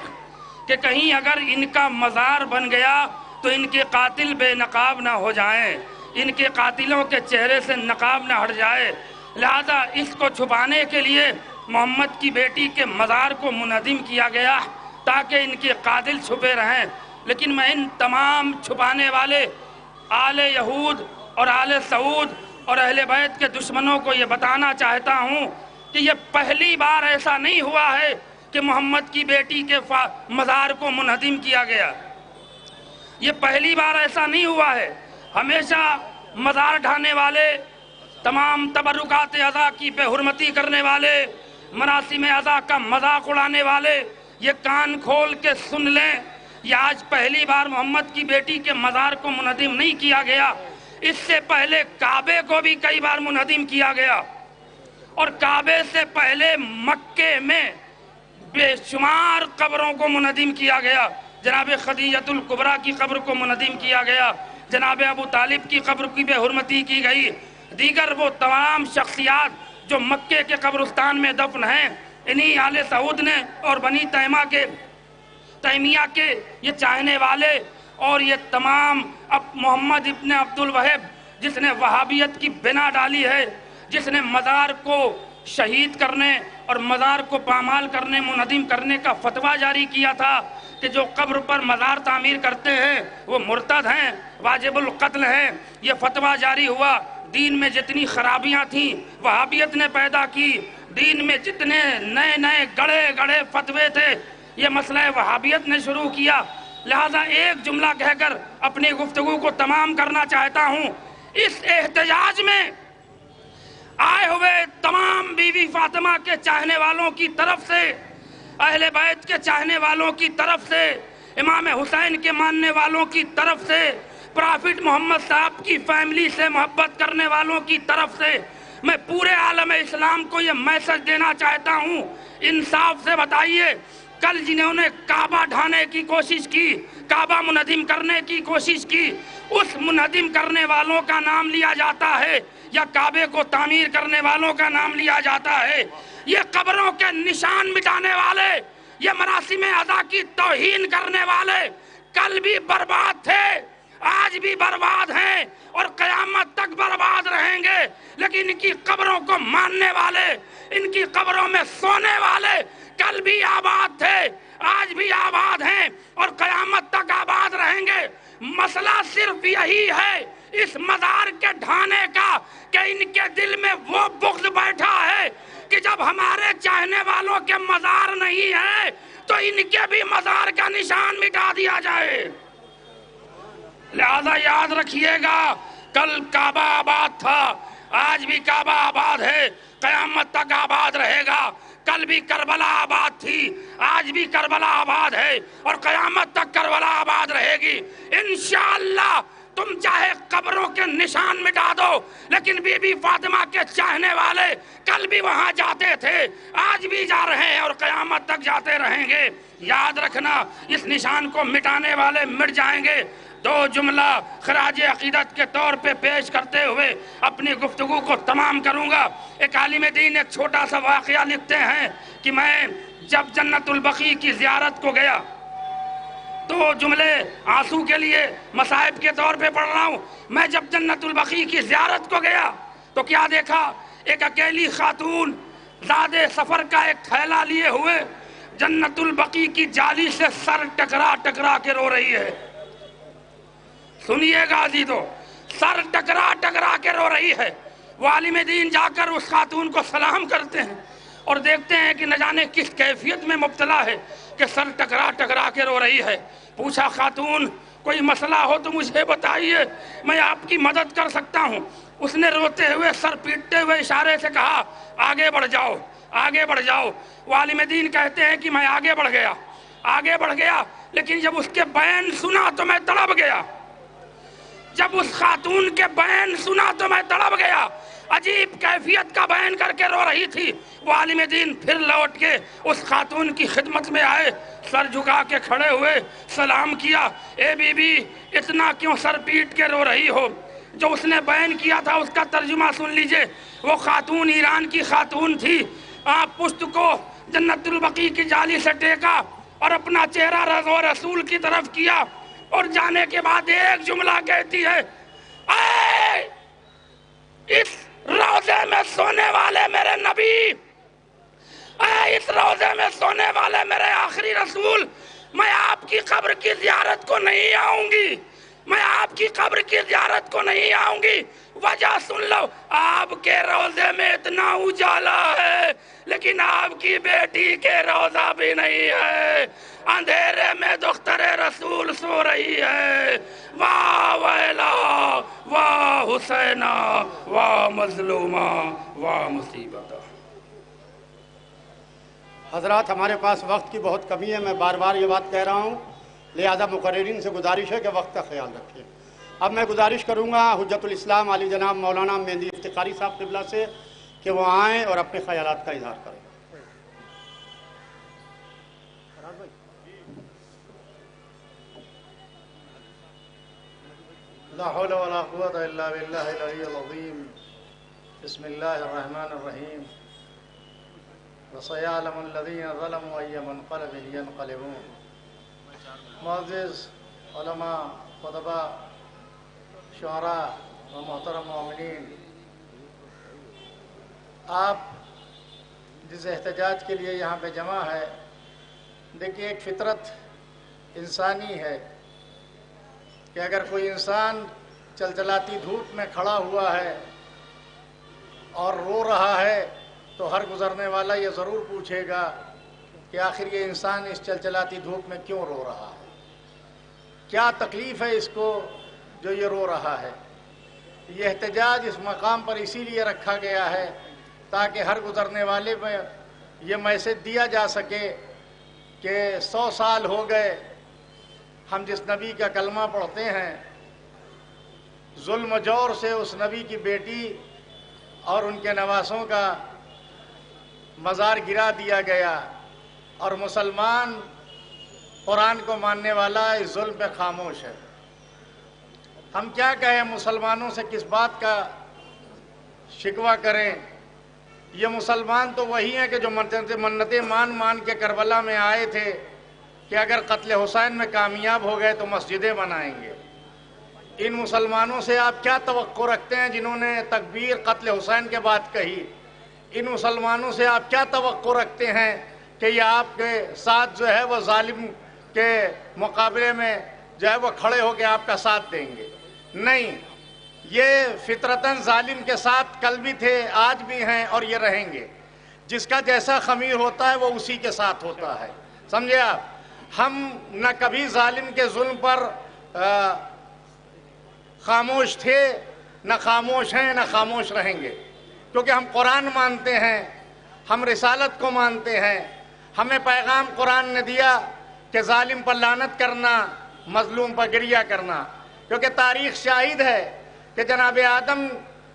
کہ کہیں اگر ان کا مزار بن گیا تو ان کے قاتل بے نقاب نہ ہو جائیں، ان کے قاتلوں کے چہرے سے نقاب نہ ہٹ جائے، لہذا اس کو چھپانے کے لیے محمد کی بیٹی کے مزار کو منہدم کیا گیا تاکہ ان کے قاتل چھپے رہیں. لیکن میں ان تمام چھپانے والے آل یہود اور آل سعود اور اہل بیت کے دشمنوں کو یہ بتانا چاہتا ہوں کہ یہ پہلی بار ایسا نہیں ہوا ہے کہ محمد کی بیٹی کے مزار کو منہدم کیا گیا. یہ پہلی بار ایسا نہیں ہوا ہے. ہمیشہ مزار ڈھانے والے، تمام تبرکات عزا کی بے حرمتی کرنے والے، مراسم عزا کا مذاق اڑانے والے یہ کان کھول کے سن لیں، یہ آج پہلی بار محمد کی بیٹی کے مزار کو منہدم نہیں کیا گیا. اس سے پہلے کعبے کو بھی کئی بار منہدم کیا گیا، اور کعبے سے پہلے مکے میں بے شمار قبروں کو منہدم کیا گیا. جناب خدیجۃ الکبریٰ کی قبر کو منہدم کیا گیا، جناب ابو طالب کی قبر کی بے حرمتی کی گئی. دیگر وہ تمام شخصیات جو مکے کے قبرستان میں دفن ہیں، انہی آل سعود نے اور بنی تیمیہ کے یہ چاہنے والے اور یہ تمام اب محمد ابن عبد الوہاب جس نے وہابیت کی بنا ڈالی ہے، جس نے مزار کو شہید کرنے اور مزار کو پامال کرنے، منہدم کرنے کا فتویٰ جاری کیا تھا کہ جو قبر پر مزار تعمیر کرتے ہیں وہ مرتد ہیں، واجب القتل ہیں. یہ فتویٰ جاری ہوا. دین میں جتنی خرابیاں تھیں وہابیت نے پیدا کی. دین میں جتنے نئے نئے گڑے فتوے تھے یہ مسئلہ وہابیت نے شروع کیا. لہذا ایک جملہ کہہ کر اپنی گفتگو کو تمام کرنا چاہتا ہوں. اس احتجاج میں آئے ہوئے تمام بیوی فاطمہ کے چاہنے والوں کی طرف سے، اہل بیت کے چاہنے والوں کی طرف سے، امام حسین کے ماننے والوں کی طرف سے، پرافٹ محمد صاحب کی فیملی سے محبت کرنے والوں کی طرف سے میں پورے عالم اسلام کو یہ میسج دینا چاہتا ہوں، انصاف سے بتائیے، کل جنہوں نے کعبہ ڈھانے کی کوشش کی، کعبہ منہدم کرنے کی کوشش کی، اس منہدم کرنے والوں کا نام لیا جاتا ہے یا کعبے کو تعمیر کرنے والوں کا نام لیا جاتا ہے؟ یہ قبروں کے نشان مٹانے والے، یہ مراسم ادا کی توہین کرنے والے کل بھی برباد تھے، آج بھی برباد ہیں اور قیامت تک برباد رہیں گے، لیکن ان کی قبروں کو ماننے والے، ان کی قبروں میں سونے والے کل بھی آباد تھے، آج بھی آباد ہیں اور قیامت تک آباد رہیں گے۔ مسئلہ صرف یہی ہے اس مزار کے ڈھانے کا کہ ان کے دل میں وہ بغض بیٹھا ہے کہ جب ہمارے چاہنے والوں کے مزار نہیں ہے تو ان کے بھی مزار کا نشان مٹا دیا جائے۔ لہذا یاد رکھیے گا، کل کعبہ آباد تھا، آج بھی کعبہ آباد ہے، قیامت تک آباد رہے گا۔ کل بھی کربلا آباد تھی، آج بھی کربلا آباد ہے اور قیامت تک کربلا آباد رہے گی انشاءاللہ۔ تم چاہے قبروں کے نشان مٹا دو، لیکن بی بی فاطمہ کے چاہنے والے کل بھی وہاں جاتے تھے، آج بھی جا رہے ہیں اور قیامت تک جاتے رہیں گے۔ یاد رکھنا، اس نشان کو مٹانے والے مٹ جائیں گے۔ دو جملہ خراج عقیدت کے طور پہ پیش کرتے ہوئے اپنی گفتگو کو تمام کروں گا۔ ایک عالم دین ایک چھوٹا سا واقعہ لکھتے ہیں کہ میں جب جنت البقیع کی زیارت کو گیا، دو جملے آنسو کے لیے مصائب کے طور پہ پڑھ رہا ہوں، میں جب جنت البقیع کی زیارت کو گیا تو کیا دیکھا؟ ایک اکیلی خاتون زادِ سفر کا ایک تھیلا لیے ہوئے جنت البقیع کی جالی سے سر ٹکرا ٹکرا کے رو رہی ہے۔ سنیے گا عزیزو، سر ٹکرا ٹکرا کے رو رہی ہے۔ وہ عالم دین جا کر اس خاتون کو سلام کرتے ہیں اور دیکھتے ہیں کہ نہ جانے کس کیفیت میں مبتلا ہے کہ سر ٹکرا ٹکرا کے رو رہی ہے۔ پوچھا، خاتون کوئی مسئلہ ہو تو مجھے بتائیے، میں آپ کی مدد کر سکتا ہوں۔ اس نے روتے ہوئے، سر پیٹتے ہوئے اشارے سے کہا، آگے بڑھ جاؤ، آگے بڑھ جاؤ۔ وہ عالم دین کہتے ہیں کہ میں آگے بڑھ گیا، آگے بڑھ گیا، لیکن جب اس کے بیان سنا تو میں تڑپ گیا۔ جب اس خاتون کے بیان سنا تو میں تڑپ گیا۔ عجیب کیفیت کا بیان کر کے رو رہی تھی۔ وہ عالم دین پھر لوٹ کے اس خاتون کی خدمت میں آئے، سر جھکا کے کھڑے ہوئے، سلام کیا، اے بی بی اتنا کیوں سر پیٹ کے رو رہی ہو؟ جو اس نے بیان کیا تھا اس کا ترجمہ سن لیجئے۔ وہ خاتون ایران کی خاتون تھی، آپ پشت کو جنت البقیع کی جالی سے ٹیکا اور اپنا چہرہ رضا رسول کی طرف کیا اور جانے کے بعد ایک جملہ کہتی ہے، اے اس روضے میں سونے والے میرے نبی، اے اس روضے میں سونے والے میرے آخری رسول، میں آپ کی قبر کی زیارت کو نہیں آؤں گی، میں آپ کی قبر کی زیارت کو نہیں آؤں گی۔ وجہ سن لو، آپ کے روضے میں اتنا اجالا ہے لیکن آپ کی بیٹی کے روضہ بھی نہیں ہے، اندھیرے میں دختر رسول سو رہی ہے۔ واہ ویلا، واہ حسینہ، واہ مظلومہ، واہ مصیبتہ۔ حضرات، ہمارے پاس وقت کی بہت کمی ہے، میں بار بار یہ بات کہہ رہا ہوں، لہذا مقررین سے گزارش ہے کہ وقت کا خیال رکھیں۔ اب میں گزارش کروں گا حجت الاسلام علی جناب مولانا مہندی افتخاری صاحب قبلہ سے کہ وہ آئیں اور اپنے خیالات کا اظہار کریں۔ لا حول ولا قوة الا باللہ العلی العظیم۔ بسم اللہ الرحمن الرحیم۔ وسيعلم الذين ظلموا أي منقلب ينقلبون۔ معزز علماء، خطباء، شعراء و محترم مومنین، آپ جس احتجاج کے لیے یہاں پہ جمع ہے، دیکھیے ایک فطرت انسانی ہے کہ اگر کوئی انسان چلچلاتی دھوپ میں کھڑا ہوا ہے اور رو رہا ہے تو ہر گزرنے والا یہ ضرور پوچھے گا کہ آخر یہ انسان اس چلچلاتی دھوپ میں کیوں رو رہا ہے، کیا تکلیف ہے اس کو جو یہ رو رہا ہے۔ یہ احتجاج اس مقام پر اسی لیے رکھا گیا ہے تاکہ ہر گزرنے والے میں یہ میسج دیا جا سکے کہ 100 سال ہو گئے ہم جس نبی کا کلمہ پڑھتے ہیں، ظلم و جور سے اس نبی کی بیٹی اور ان کے نواسوں کا مزار گرا دیا گیا، اور مسلمان قرآن کو ماننے والا اس ظلم پہ خاموش ہے۔ ہم کیا کہیں، مسلمانوں سے کس بات کا شکوہ کریں؟ یہ مسلمان تو وہی ہیں کہ جو منتیں مان کے کربلا میں آئے تھے کہ اگر قتل حسین میں کامیاب ہو گئے تو مسجدیں بنائیں گے۔ ان مسلمانوں سے آپ کیا توقع رکھتے ہیں جنہوں نے تکبیر قتل حسین کے بعد کہی؟ ان مسلمانوں سے آپ کیا توقع رکھتے ہیں کہ یہ آپ کے ساتھ جو ہے وہ ظالم کے مقابلے میں جو ہے وہ کھڑے ہو کے آپ کا ساتھ دیں گے؟ نہیں، یہ فطرتاً ظالم کے ساتھ کل بھی تھے، آج بھی ہیں اور یہ رہیں گے۔ جس کا جیسا خمیر ہوتا ہے وہ اسی کے ساتھ ہوتا ہے، سمجھے آپ؟ ہم نہ کبھی ظالم کے ظلم پر خاموش تھے، نہ خاموش ہیں، نہ خاموش رہیں گے، کیونکہ ہم قرآن مانتے ہیں، ہم رسالت کو مانتے ہیں۔ ہمیں پیغام قرآن نے دیا کہ ظالم پر لعنت کرنا، مظلوم پر گریہ کرنا، کیونکہ تاریخ شاہد ہے کہ جناب آدم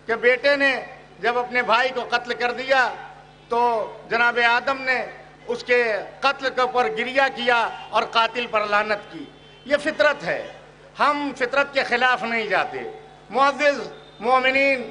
کے بیٹے نے جب اپنے بھائی کو قتل کر دیا تو جناب آدم نے اس کے قتل کے اوپر گریہ کیا اور قاتل پر لعنت کی۔ یہ فطرت ہے، ہم فطرت کے خلاف نہیں جاتے۔ معزز مومنین،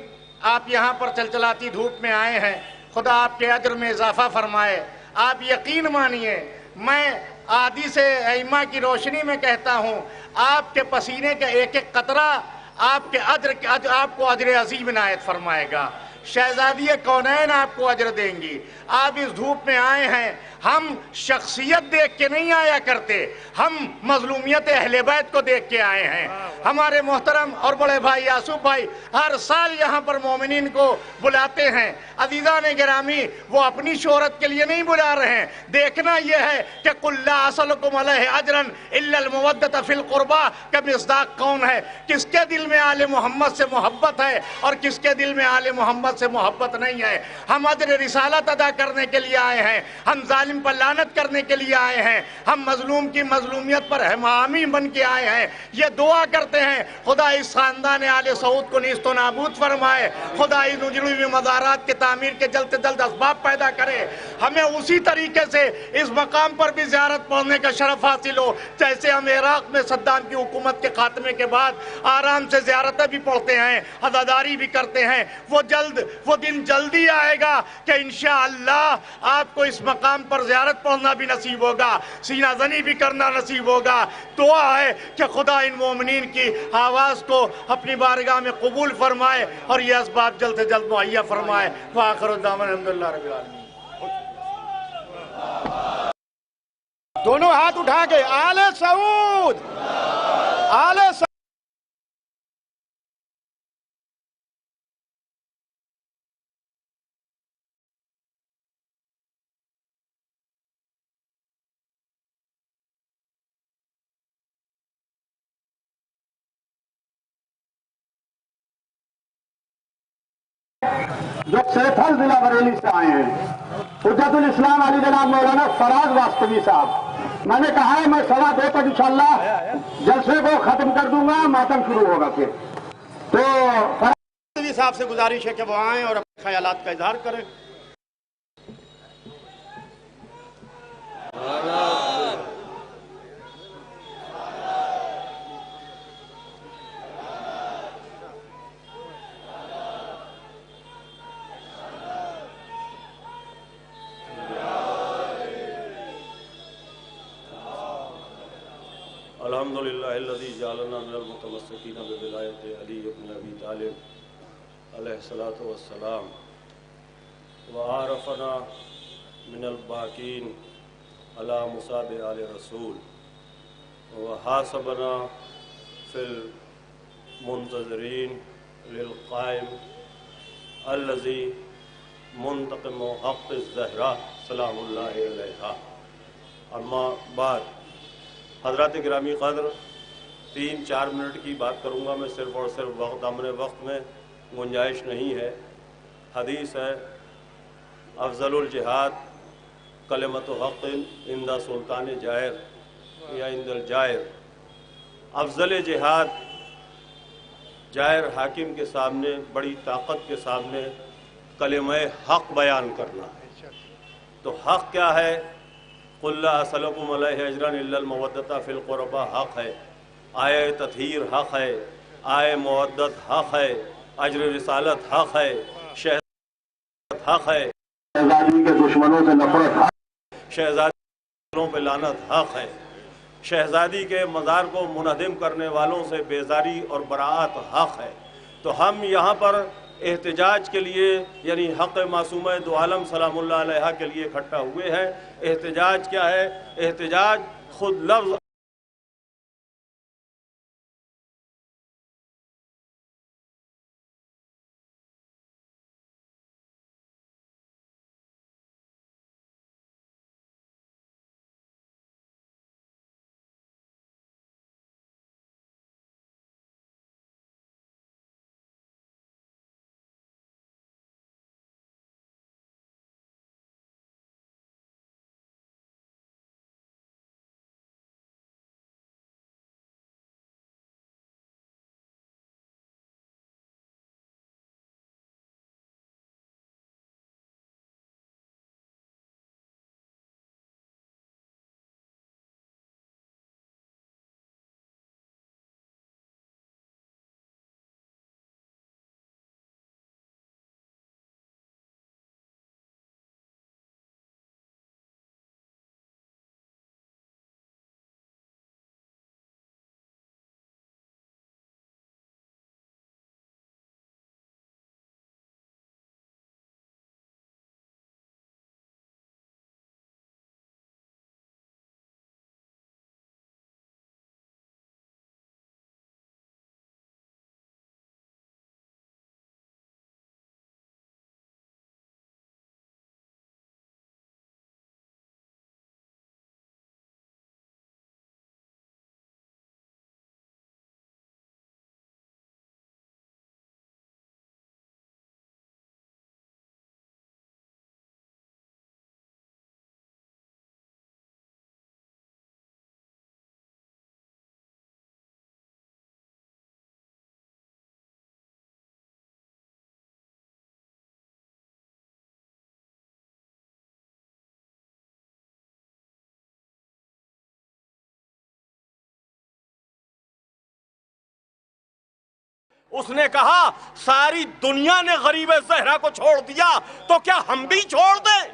آپ یہاں پر چلچلاتی دھوپ میں آئے ہیں، خدا آپ کے اجر میں اضافہ فرمائے۔ آپ یقین مانیے، میں احادیث ائمہ کی روشنی میں کہتا ہوں، آپ کے پسینے کا ایک ایک قطرہ آپ کو اجر عظیم عنایت فرمائے گا۔ شہزادی کونین آپ کو اجر دیں گی۔ آپ اس دھوپ میں آئے ہیں، ہم شخصیت دیکھ کے نہیں آیا کرتے، ہم مظلومیت اہل بیت کو دیکھ کے آئے ہیں۔ ہمارے محترم اور بڑے بھائی یاسوف بھائی ہر سال یہاں پر مومنین کو بلاتے ہیں۔ عزیزان گرامی، وہ اپنی شہرت کے لیے نہیں بلا رہے ہیں، دیکھنا یہ ہے کہ قُلْ لَا أَسْأَلُكُمْ عَلَيْهِ أَجْرًا إِلَّا الْمَوَدَّةَ فِي الْقُرْبَى کا مصداق کون ہے؟ کس کے دل میں آل محمد سے محبت ہے اور کس کے دل میں آل محمد سے محبت نہیں ہے؟ ہم اجر رسالت ادا کرنے کے لیے آئے ہیں، ہم ظالم پر لعنت کرنے کے لیے آئے ہیں، ہم مظلوم کی مظلومیت پر حامی بن کے آئے ہیں۔ یہ دعا کرتے ہیں خدا اس خاندان آل سعود کو نیست و نابود فرمائے، خدا اس اجڑی ہوئی مزارات کے تعمیر کے جلد سے جلد اسباب پیدا کرے۔ ہمیں اسی طریقے سے اس مقام پر بھی زیارت پڑھنے کا شرف حاصل ہو جیسے ہم عراق میں صدام کی حکومت کے خاتمے کے بعد آرام سے زیارتیں بھی پڑھتے ہیں، عزاداری بھی کرتے ہیں۔ وہ دن جلدی آئے گا کہ انشاءاللہ آپ کو اس مقام پر زیارت پڑھنا بھی نصیب ہوگا، سینہ زنی بھی کرنا نصیب ہوگا۔ دعا ہے کہ خدا ان مومنین کی آواز کو اپنی بارگاہ میں قبول فرمائے اور یہ اسباب جلد سے جلد مہیا فرمائے۔ وآخر دعوانا الحمدللہ رب العالمین۔ دونوں ہاتھ اٹھا کے آل سعود، آل سعود۔ جو سیفل ضلع بریلی سے آئے ہیں، حجت الاسلام علی جناب مولانا فراز واسطوی صاحب، میں نے کہا ہے میں 2:15 تک انشاءاللہ جلسے کو ختم کر دوں گا، ماتم شروع ہوگا پھر۔ تو واسطوی صاحب سے گزارش ہے کہ وہ آئیں اور اپنے خیالات کا اظہار کریں۔ الحمدللہ الذی جعلنا من المتمسکین بولایت علی بن ابی طالب علیہ الصلاۃ والسلام وعرفنا من الباقین علی مصاب آل رسول وحاسبنا فی المنتظرین للقائم الذی منتقم حق الزہرا سلام اللہ علیہا۔ اما بعد، حضرات گرامی قدر، 3-4 منٹ کی بات کروں گا میں صرف اور صرف، دامن وقت میں گنجائش نہیں ہے۔ حدیث ہے افضل الجہاد کلمۃ حق عند سلطان جائر یا عند الجائر، افضل جہاد جائر حاکم کے سامنے بڑی طاقت کے سامنے کلمہ حق بیان کرنا ہے۔ تو حق کیا ہے؟ قل لا اسألکم علیہ اجرا الا المودۃ فی القربى حق ہے، آئے تطہیر حق ہے، آئے مودت حق ہے، اجر رسالت حق ہے، شہادت حق ہے، شہزادی کے دشمنوں سے نفرت حق، شہزادی پہ لعنت حق ہے، شہزادی کے مزار کو منہدم کرنے والوں سے بیزاری اور براءت حق ہے۔ تو ہم یہاں پر احتجاج کے لیے یعنی حق معصومہ دو عالم سلام اللہ علیہ کے لیے اکٹھا ہوئے ہیں۔ احتجاج کیا ہے؟ احتجاج خود لفظ اس نے کہا ساری دنیا نے غریب زہرا کو چھوڑ دیا تو کیا ہم بھی چھوڑ دیں؟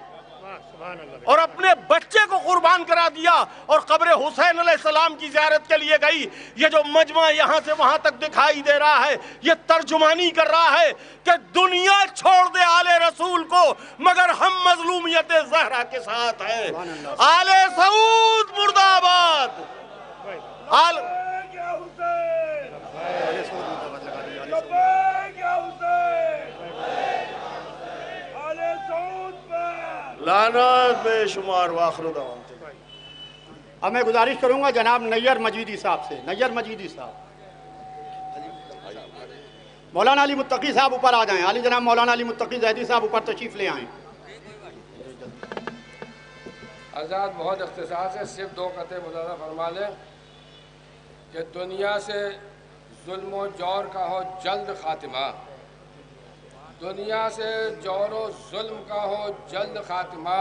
اور اپنے بچے کو قربان کرا دیا اور قبر حسین علیہ السلام کی زیارت کے لیے گئی۔ یہ جو مجمع یہاں سے وہاں تک دکھائی دے رہا ہے یہ ترجمانی کر رہا ہے کہ دنیا چھوڑ دے آل رسول کو مگر ہم مظلومیت زہرا کے ساتھ ہیں۔ آل سعود مرد آباد، لعنت بے شمار واخر دعوانا۔ اب میں گزارش کروں گا جناب نیر مجیدی صاحب سے، نیر مجیدی صاحب، مولانا علی متقی صاحب اوپر آ جائیں، علی جناب مولانا علی متقی زیدی صاحب اوپر تشریف لے آئیں۔ حضرات بہت اختصاص ہے، صرف 2 قطعے ملاحظہ فرما لیں کہ دنیا سے ظلم و جور کا ہو جلد خاتمہ، دنیا سے جور و ظلم کا ہو جلد خاتمہ،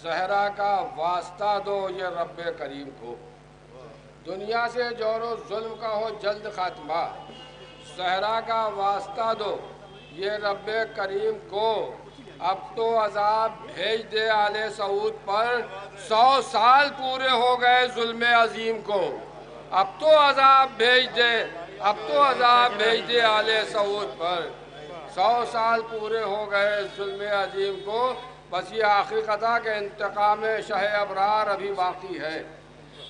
زہرا کا واسطہ دو یہ رب کریم کو۔ دنیا سے جور و ظلم کا ہو جلد خاتمہ، زہرا کا واسطہ دو یہ رب کریم کو۔ اب تو عذاب بھیج دے آل سعود پر، 100 سال پورے ہو گئے ظلم عظیم کو۔ اب تو عذاب بھیج دے، اب تو عذاب بھیج دے آل سعود پر، 100 سال پورے ہو گئے ظلم عظیم کو۔ بس یہ آخری قطعہ کہ انتقام شہ ابرار ابھی باقی ہے۔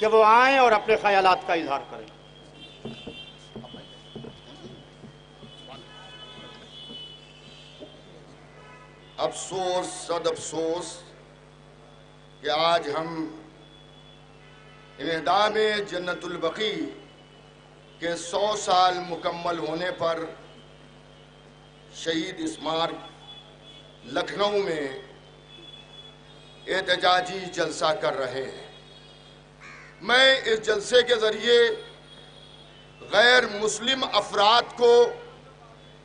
کہ وہ آئیں اور اپنے خیالات کا اظہار کریں۔ افسوس صد افسوس کہ آج ہم انہدام جنت البقیع کے 100 سال مکمل ہونے پر شہید اسمارک لکھنؤ میں احتجاجی جلسہ کر رہے ہیں۔ میں اس جلسے کے ذریعے غیر مسلم افراد کو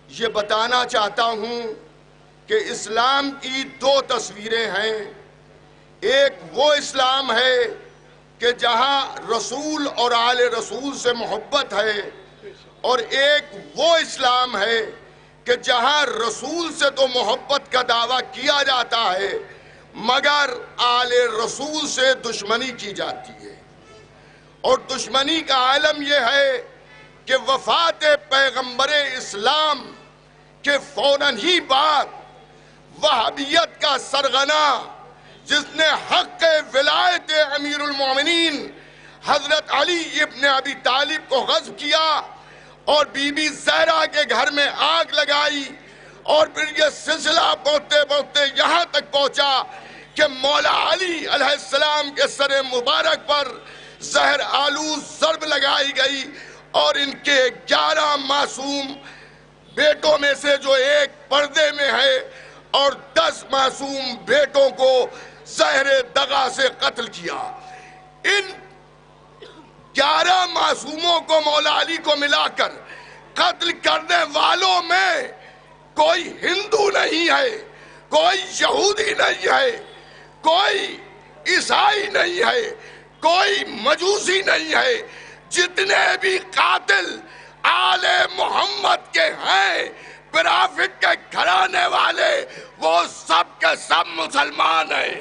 یہ بتانا چاہتا ہوں کہ اسلام کی 2 تصویریں ہیں۔ ایک وہ اسلام ہے کہ جہاں رسول اور آل رسول سے محبت ہے، اور ایک وہ اسلام ہے کہ جہاں رسول سے تو محبت کا دعویٰ کیا جاتا ہے مگر آل رسول سے دشمنی کی جاتی ہے۔ اور دشمنی کا عالم یہ ہے کہ وفات پیغمبر اسلام کے فوراً ہی بعد وہابیت کا سرغنہ جس نے حق ولایت امیر المومنین حضرت علی ابن ابی طالب کو غصب کیا اور بی بی زہرا کے گھر میں آگ لگائی، اور پھر یہ سلسلہ بہتے بہتے یہاں تک پہنچا کہ مولا علی علیہ السلام کے سر مبارک پر زہر آلود ضرب لگائی گئی، اور ان کے 11 معصوم بیٹوں میں سے جو ایک پردے میں ہے اور 10 معصوم بیٹوں کو زہر دغا سے قتل کیا۔ ان 11 معصوموں کو مولا علی کو ملا کر قتل کرنے والوں میں کوئی ہندو نہیں ہے، کوئی یہودی نہیں ہے، کوئی عیسائی نہیں ہے، کوئی مجوسی نہیں ہے۔ جتنے بھی قاتل آل محمد کے ہیں، پرافت کے گھرانے والے، وہ سب کے سب مسلمان ہیں،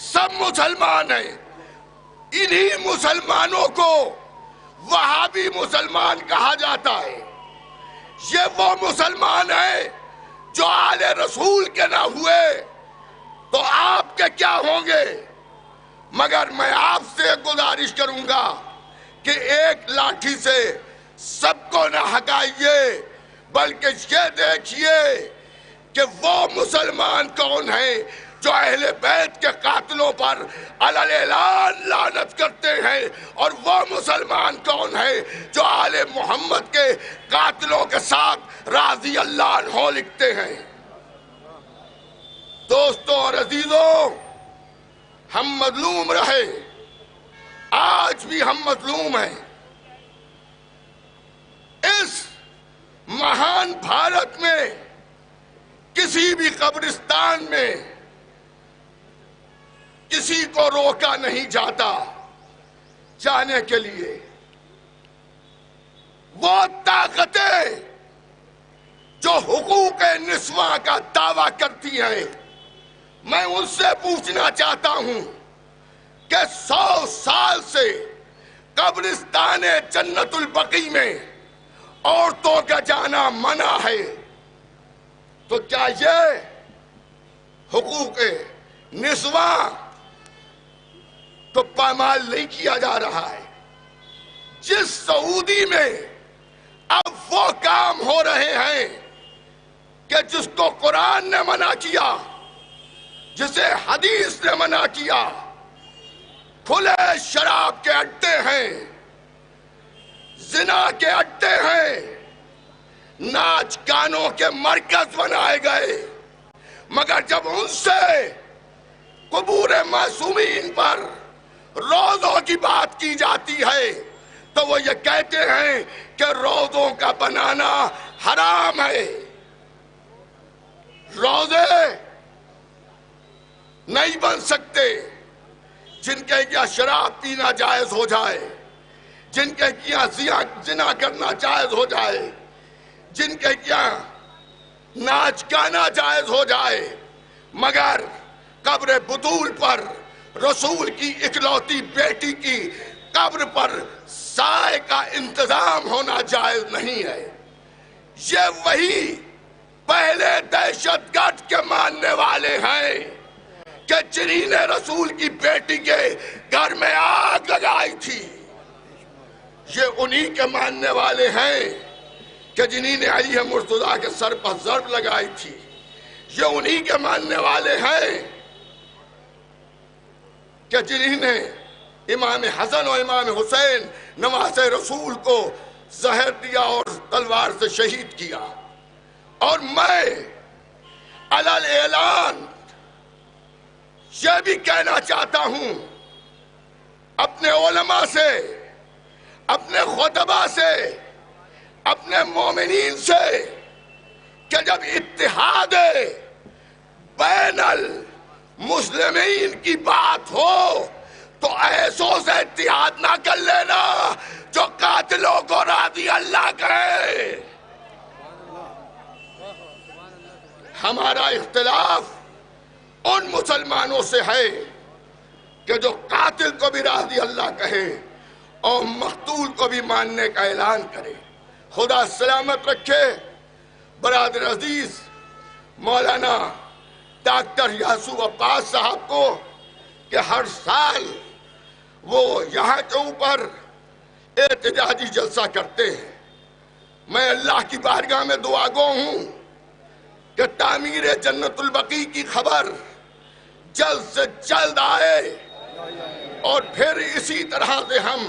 سب مسلمان ہیں۔ انہی مسلمانوں کو وہابی مسلمان کہا جاتا ہے۔ یہ وہ مسلمان ہیں جو آل رسول کے نہ ہوئے تو آپ کے کیا ہوں گے؟ مگر میں آپ سے گزارش کروں گا کہ ایک لاٹھی سے سب کو نہ ہٹائیے، بلکہ یہ دیکھیے کہ وہ مسلمان کون ہیں جو اہل بیت کے قاتلوں پر علی اعلان لعنت کرتے ہیں، اور وہ مسلمان کون ہیں جو آل محمد کے قاتلوں کے ساتھ رضی اللہ عنہ لکھتے ہیں۔ دوستوں اور عزیزوں، ہم مظلوم رہے، آج بھی ہم مظلوم ہیں۔ اس مہان بھارت میں کسی بھی قبرستان میں کسی کو روکا نہیں جاتا جانے کے لیے۔ وہ طاقتیں جو حقوق نسواں کا دعویٰ کرتی ہیں، میں ان سے پوچھنا چاہتا ہوں کہ 100 سال سے قبرستان جنت البقیع میں عورتوں کا جانا منع ہے، تو کیا یہ حقوق نسواں تو پامال نہیں کیا جا رہا ہے؟ جس سعودی میں اب وہ کام ہو رہے ہیں کہ جس کو قرآن نے منع کیا، جسے حدیث نے منع کیا، کھلے شراب کے اڈے ہیں، زنا کے اڈے ہیں، ناچ گانوں کے مرکز بنائے گئے، مگر جب ان سے قبور معصومین پر روضوں کی بات کی جاتی ہے تو وہ یہ کہتے ہیں کہ روضوں کا بنانا حرام ہے۔ روضے نہیں بن سکتے جن کے کیا شراب پینا جائز ہو جائے، جن کے کیا زنا کرنا جائز ہو جائے، جن کے کیا ناچ گانا جائز ہو جائے، مگر قبر بطول پر رسول کی اکلوتی بیٹی کی قبر پر سائے کا انتظام ہونا جائز نہیں ہے۔ یہ وہی پہلے دہشت گرد کے ماننے والے ہیں کہ جنہیں نے رسول کی بیٹی کے گھر میں آگ لگائی تھی، یہ انہی کے ماننے والے ہیں کہ جنہیں نے علی مرتضیٰ کے سر پر ضرب لگائی تھی، یہ انہی کے ماننے والے ہیں کہ جنہیں نے امام حسن اور امام حسین نواسے رسول کو زہر دیا اور تلوار سے شہید کیا۔ اور میں علل اعلان یہ بھی کہنا چاہتا ہوں اپنے علماء سے، اپنے خطبہ سے، اپنے مومنین سے کہ جب اتحاد بین المسلمین کی بات ہو تو ایسوں سے اتحاد نہ کر لینا جو قاتلوں کو راضی اللہ کرے۔ ہمارا اختلاف ان مسلمانوں سے ہے کہ جو قاتل کو بھی راضی اللہ کہے اور مقتول کو بھی ماننے کا اعلان کرے۔ خدا سلامت رکھے برادر عزیز مولانا ڈاکٹر یاسو عباس صاحب کو کہ ہر سال وہ یہاں کے اوپر احتجاجی جلسہ کرتے ہیں۔ میں اللہ کی بارگاہ میں دعا گو ہوں کہ تعمیر جنت البقیع کی خبر جلد سے جلد آئے اور پھر اسی طرح سے ہم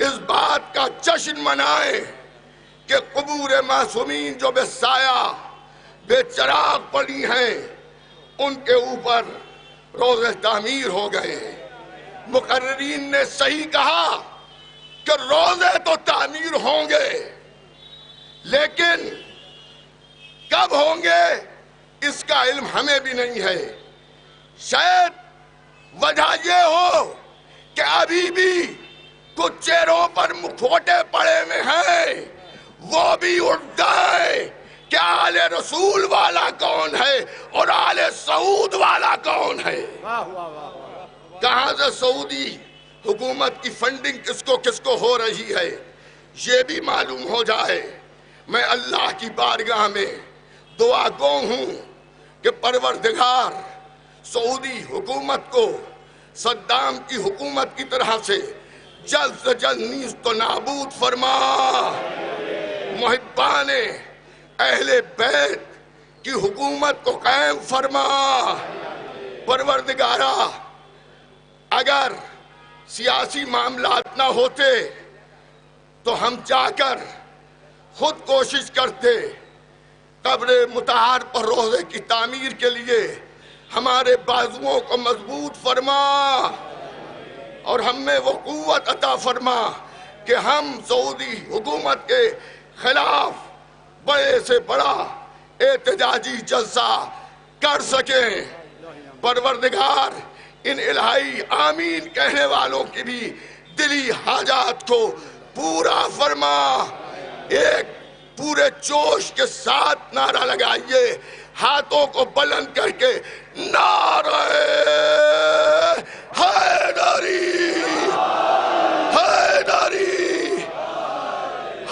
اس بات کا جشن منائیں کہ قبور معصومین جو بے سایہ بے چراغ پڑی ہیں ان کے اوپر روزے تعمیر ہو گئے ہیں۔ مقررین نے صحیح کہا کہ روزے تو تعمیر ہوں گے لیکن کب ہوں گے اس کا علم ہمیں بھی نہیں ہے۔ شاید وجہ یہ ہو کہ ابھی بھی کچھ چہروں پر مکھوٹے پڑے ہوئے ہیں، وہ بھی اٹھ جائیں کہ آل رسول والا کون ہے اور آل سعود والا کون ہے۔ کہاں سے سعودی حکومت کی فنڈنگ کس کو ہو رہی ہے یہ بھی معلوم ہو جائے۔ میں اللہ کی بارگاہ میں دعا گو ہوں کہ پروردگار سعودی حکومت کو صدام کی حکومت کی طرح سے جلد نیست و نابود فرما، محبان اہل بیت کی حکومت کو قائم فرما۔ پروردگارا اگر سیاسی معاملات نہ ہوتے تو ہم جا کر خود کوشش کرتے قبر مطہر پر روضے کی تعمیر کے لیے ہمارے بازوؤں کو مضبوط فرما اور ہم میں وہ قوت عطا فرما کہ ہم سعودی حکومت کے خلاف بڑے سے بڑا احتجاجی جلسہ کر سکیں۔ پروردگار ان الہی آمین کہنے والوں کی بھی دلی حاجات کو پورا فرما۔ ایک پورے جوش کے ساتھ نعرہ لگائیے، ہاتھوں کو بلند کر کے نعرہ حیدری حیدری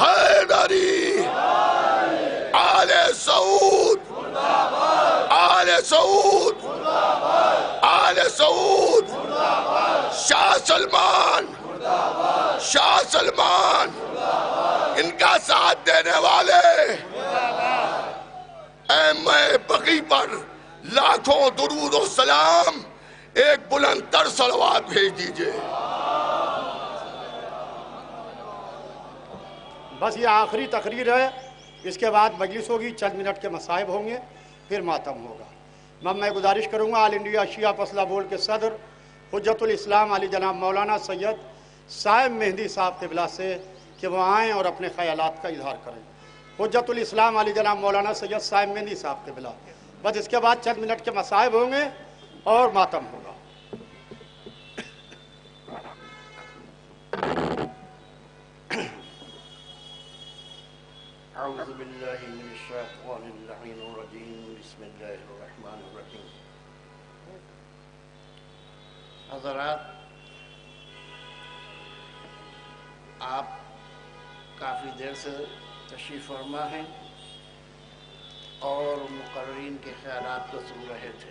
حیدری، آل سعود آل سعود آل سعود، شاہ سلمان شاہ سلمان، ان کا ساتھ دینے والے اے بقیع پر لاکھوں درود و سلام، ایک بلند تر صلوات بھیج دیجئے۔ بس یہ آخری تقریر ہے، اس کے بعد مجلس ہوگی، چند منٹ کے مصائب ہوں گے، پھر ماتم ہوگا۔ میں گزارش کروں گا آل انڈیا شیعہ فضلہ بول کے صدر حجت الاسلام علی جناب مولانا سید صاحب مہدی صاحب قبلہ سے کہ وہ آئیں اور اپنے خیالات کا اظہار کریں۔ حجت الاسلام علی جناب مولانا سید صاحب مہدی صاحب قبلہ۔ بس اس کے بعد چند منٹ کے مصائب ہوں گے اور ماتم ہوگا۔ اعوذ باللہ من الشیطان اللعین الرجیم، بسم اللہ الرحمن الرحیم۔ حضرات، آپ کافی دیر سے تشریف فرما ہیں اور مقررین کے خیالات کو سن رہے تھے۔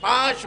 5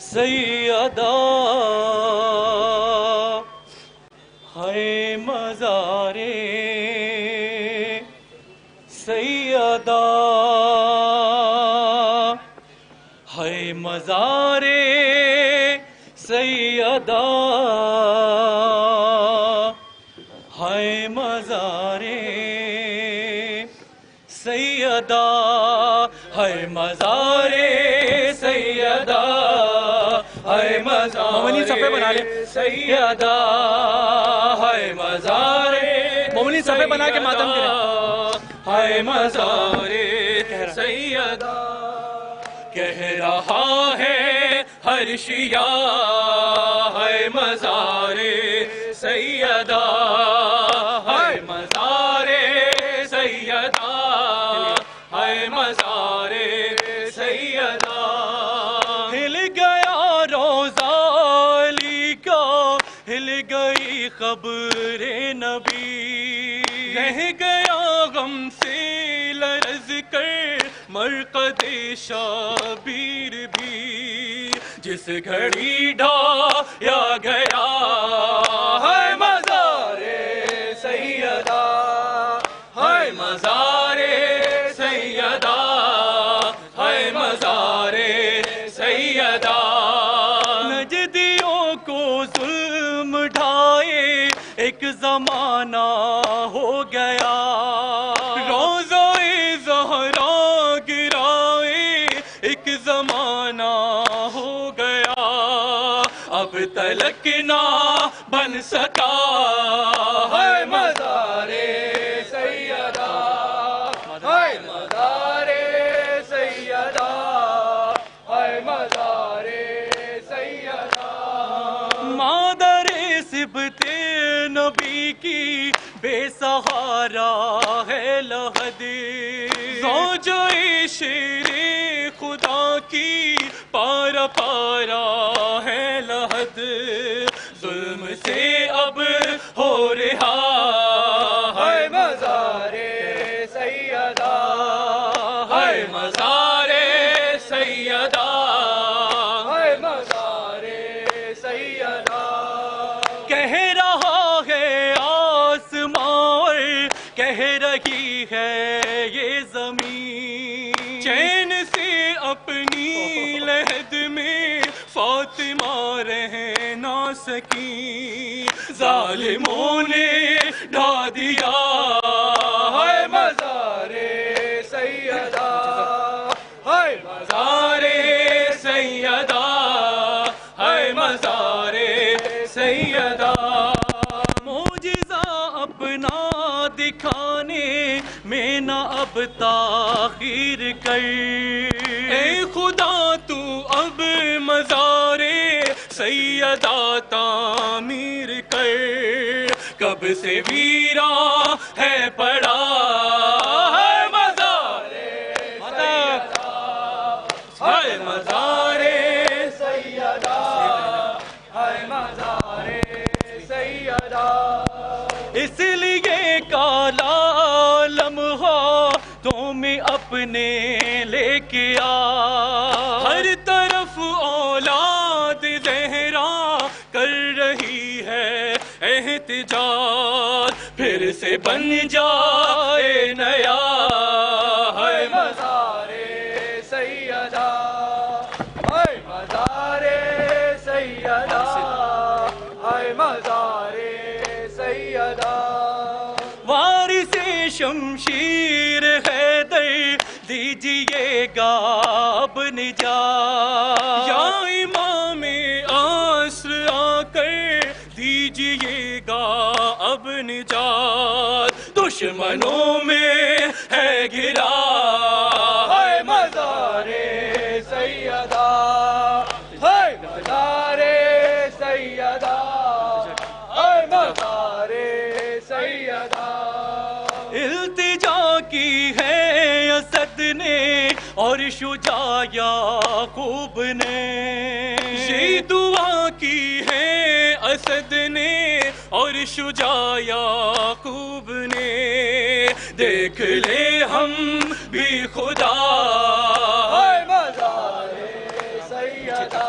سیدہ ہے مزار سیدہ ہے مزار سیدہ ہے مزار سیدہ ہے مزار سیدہ ہے مزار صفحے بنا لے سیدہ ہے مزار مومنی صفحے بنا کے ماتم کریں ہے مزار سیدہ کہہ رہا ہے ہر شیعہ ہے مزار سیدہ ہے مزار سیدہ ہے مزار سیدہ ہل گیا روضہ علی کا ہل گئی قبر نبی رہ گیا غم سے لرز کر مرقد شبیر بھی جس گھڑی ڈھایا گیا ہے مزار سیدہ ہے مزار سیدہ ہے مزار سیدہ نجدیوں کو ظلم ڈھائے ایک زمانہ ہو گیا روضہ زہرا گرائے ایک زمانہ ہو گیا اب تلک نہ بن سکا ہے مزار سیدہ ہے مزار سیدہ ہے مزار سیدہ مادر سبط نبی کی بے سہارا ہے لحد زوجہ شیر خدا کی پارا پارا ہے لحد ظلم سے اب ہو رہا ہے مزار سیدہ ہے مزار سیدہ ہے مزار سیدہ کہہ رہا ہے آسمان کہہ رہی ہے یہ زمین چین سے اپنی لحد میں فاطمہ رہ نہ سکی ظالموں نے ڈھا دیا ہے مزار سیدہ ہے مزار سیدہ ہے مزار سیدہ معجزہ اپنا دکھانے میں نہ اب تاخیر کر اے خدا تو اب مزار سیدہ تعمیر کر کب سے ویراں ہے پڑا ہے مزار سیدہ ہے مزار سیدہ ہے مزار سیدہ اس لیے کالا لمحہ تمہیں اپنے لے کے آ ہر طرف اولاد زہرا کر رہی ہے احتجاج پھر سے بن جائے نیا ہے مزار سیدہ ہے مزار سیدہ ہے مزار سیدہ وارث شمشیر حیدر دیجئے گا اب نجات یا امام عصر آ کر دیجئے گا اب نجات دشمنوں میں ہے گرا ہے مزار سیدہ ہے مزار سیدہ ہے مزار سیدہ التجا کی ہے اسد نے اور شجاع یعقوب نے یہ دعا کی ہے اسد نے اور شجاع یعقوب نے دیکھ لے ہم بھی خدا ہے مزار سیدہ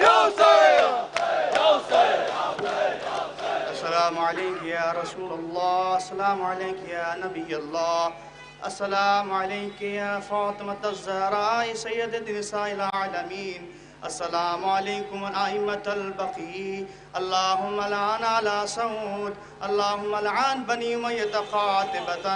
Yo, sir! عليك يا رسول الله، السلام عليك يا نبي الله، السلام عليك يا فاطمة الزهراء سيدة نساء العالمين، السلام عليكم أئمة البقي، اللهم لعن على سعود، اللهم لعن بني أمية قاطبة،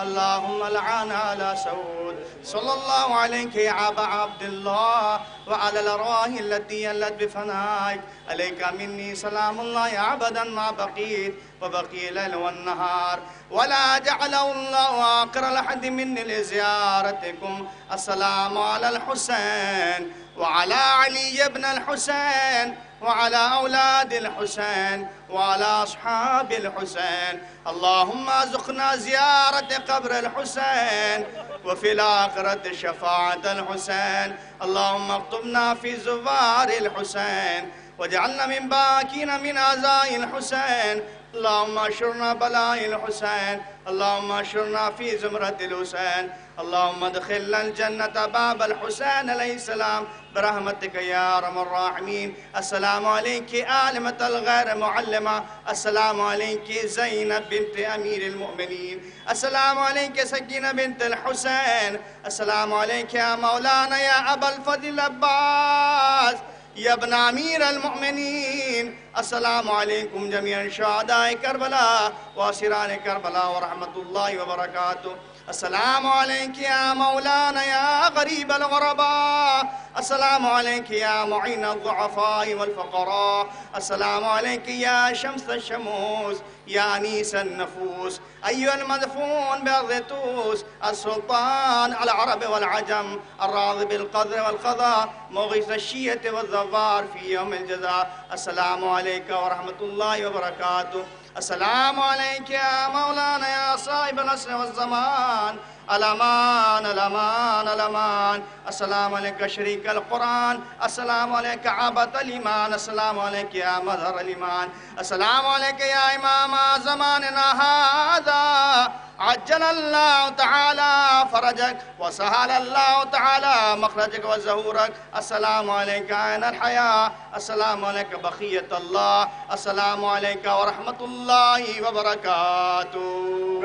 اللهم لعن على سعود. صلى الله عليك يا أبا عبد الله وعلى الأرواح التي يلت بفنائك، عليك مني سلام الله أبدا ما بقيت وبقي الليل والنهار، ولا جعله الله آخر الحد مني لزيارتكم. السلام على الحسين وعلى علي بن الحسين وعلى أولاد الحسين وعلى أصحاب الحسين. اللهم ارزقنا زيارة قبر الحسين وفي الآخرة شفاعة الحسين. اللهم اكتبنا في زوار الحسين واجعلنا من باكين من عزاء الحسين. اللهم اشرنا بلاء الحسين، اللهم اشرنا في زمرة الحسين. اللهم ادخلنا الجنة باب الحسين عليه السلام برحمتك يا أرحم الراحمين. السلام عليك عالمة الغير معلمة، السلام عليك زينب بنت أمير المؤمنين، السلام عليك سكينة بنت الحسين، السلام عليك يا مولانا يا أبا الفضل عباس يا ابن أمير المؤمنين. السلام عليكم جميعا شهداء كربلاء وأسيران كربلاء ورحمة الله وبركاته. السلام عليك يا مولانا يا غريب الغرباء، السلام عليك يا معين الضعفاء والفقراء، السلام عليك يا شمس الشموس يا أنيس النفوس، أيها المدفون بأرض توس، السلطان على العرب والعجم، الراضي بالقدر والقضاء، مغيث الشية والظفار في يوم الجزاء. السلام عليك ورحمة الله وبركاته. السلام عليك يا مولانا يا صاحب العصر والزمان، الأمان الأمان الأمان. السلام عليك شريك القرآن، السلام عليك عبد الإيمان، السلام عليك يا مظهر الإيمان، السلام عليك يا إمام زماننا هذا، عجل الله تعالى فرجك وسهل الله تعالى مخرجك وزهورك. السلام عليك عين الحياة، السلام عليك بقية الله، السلام عليك ورحمة الله وبركاته.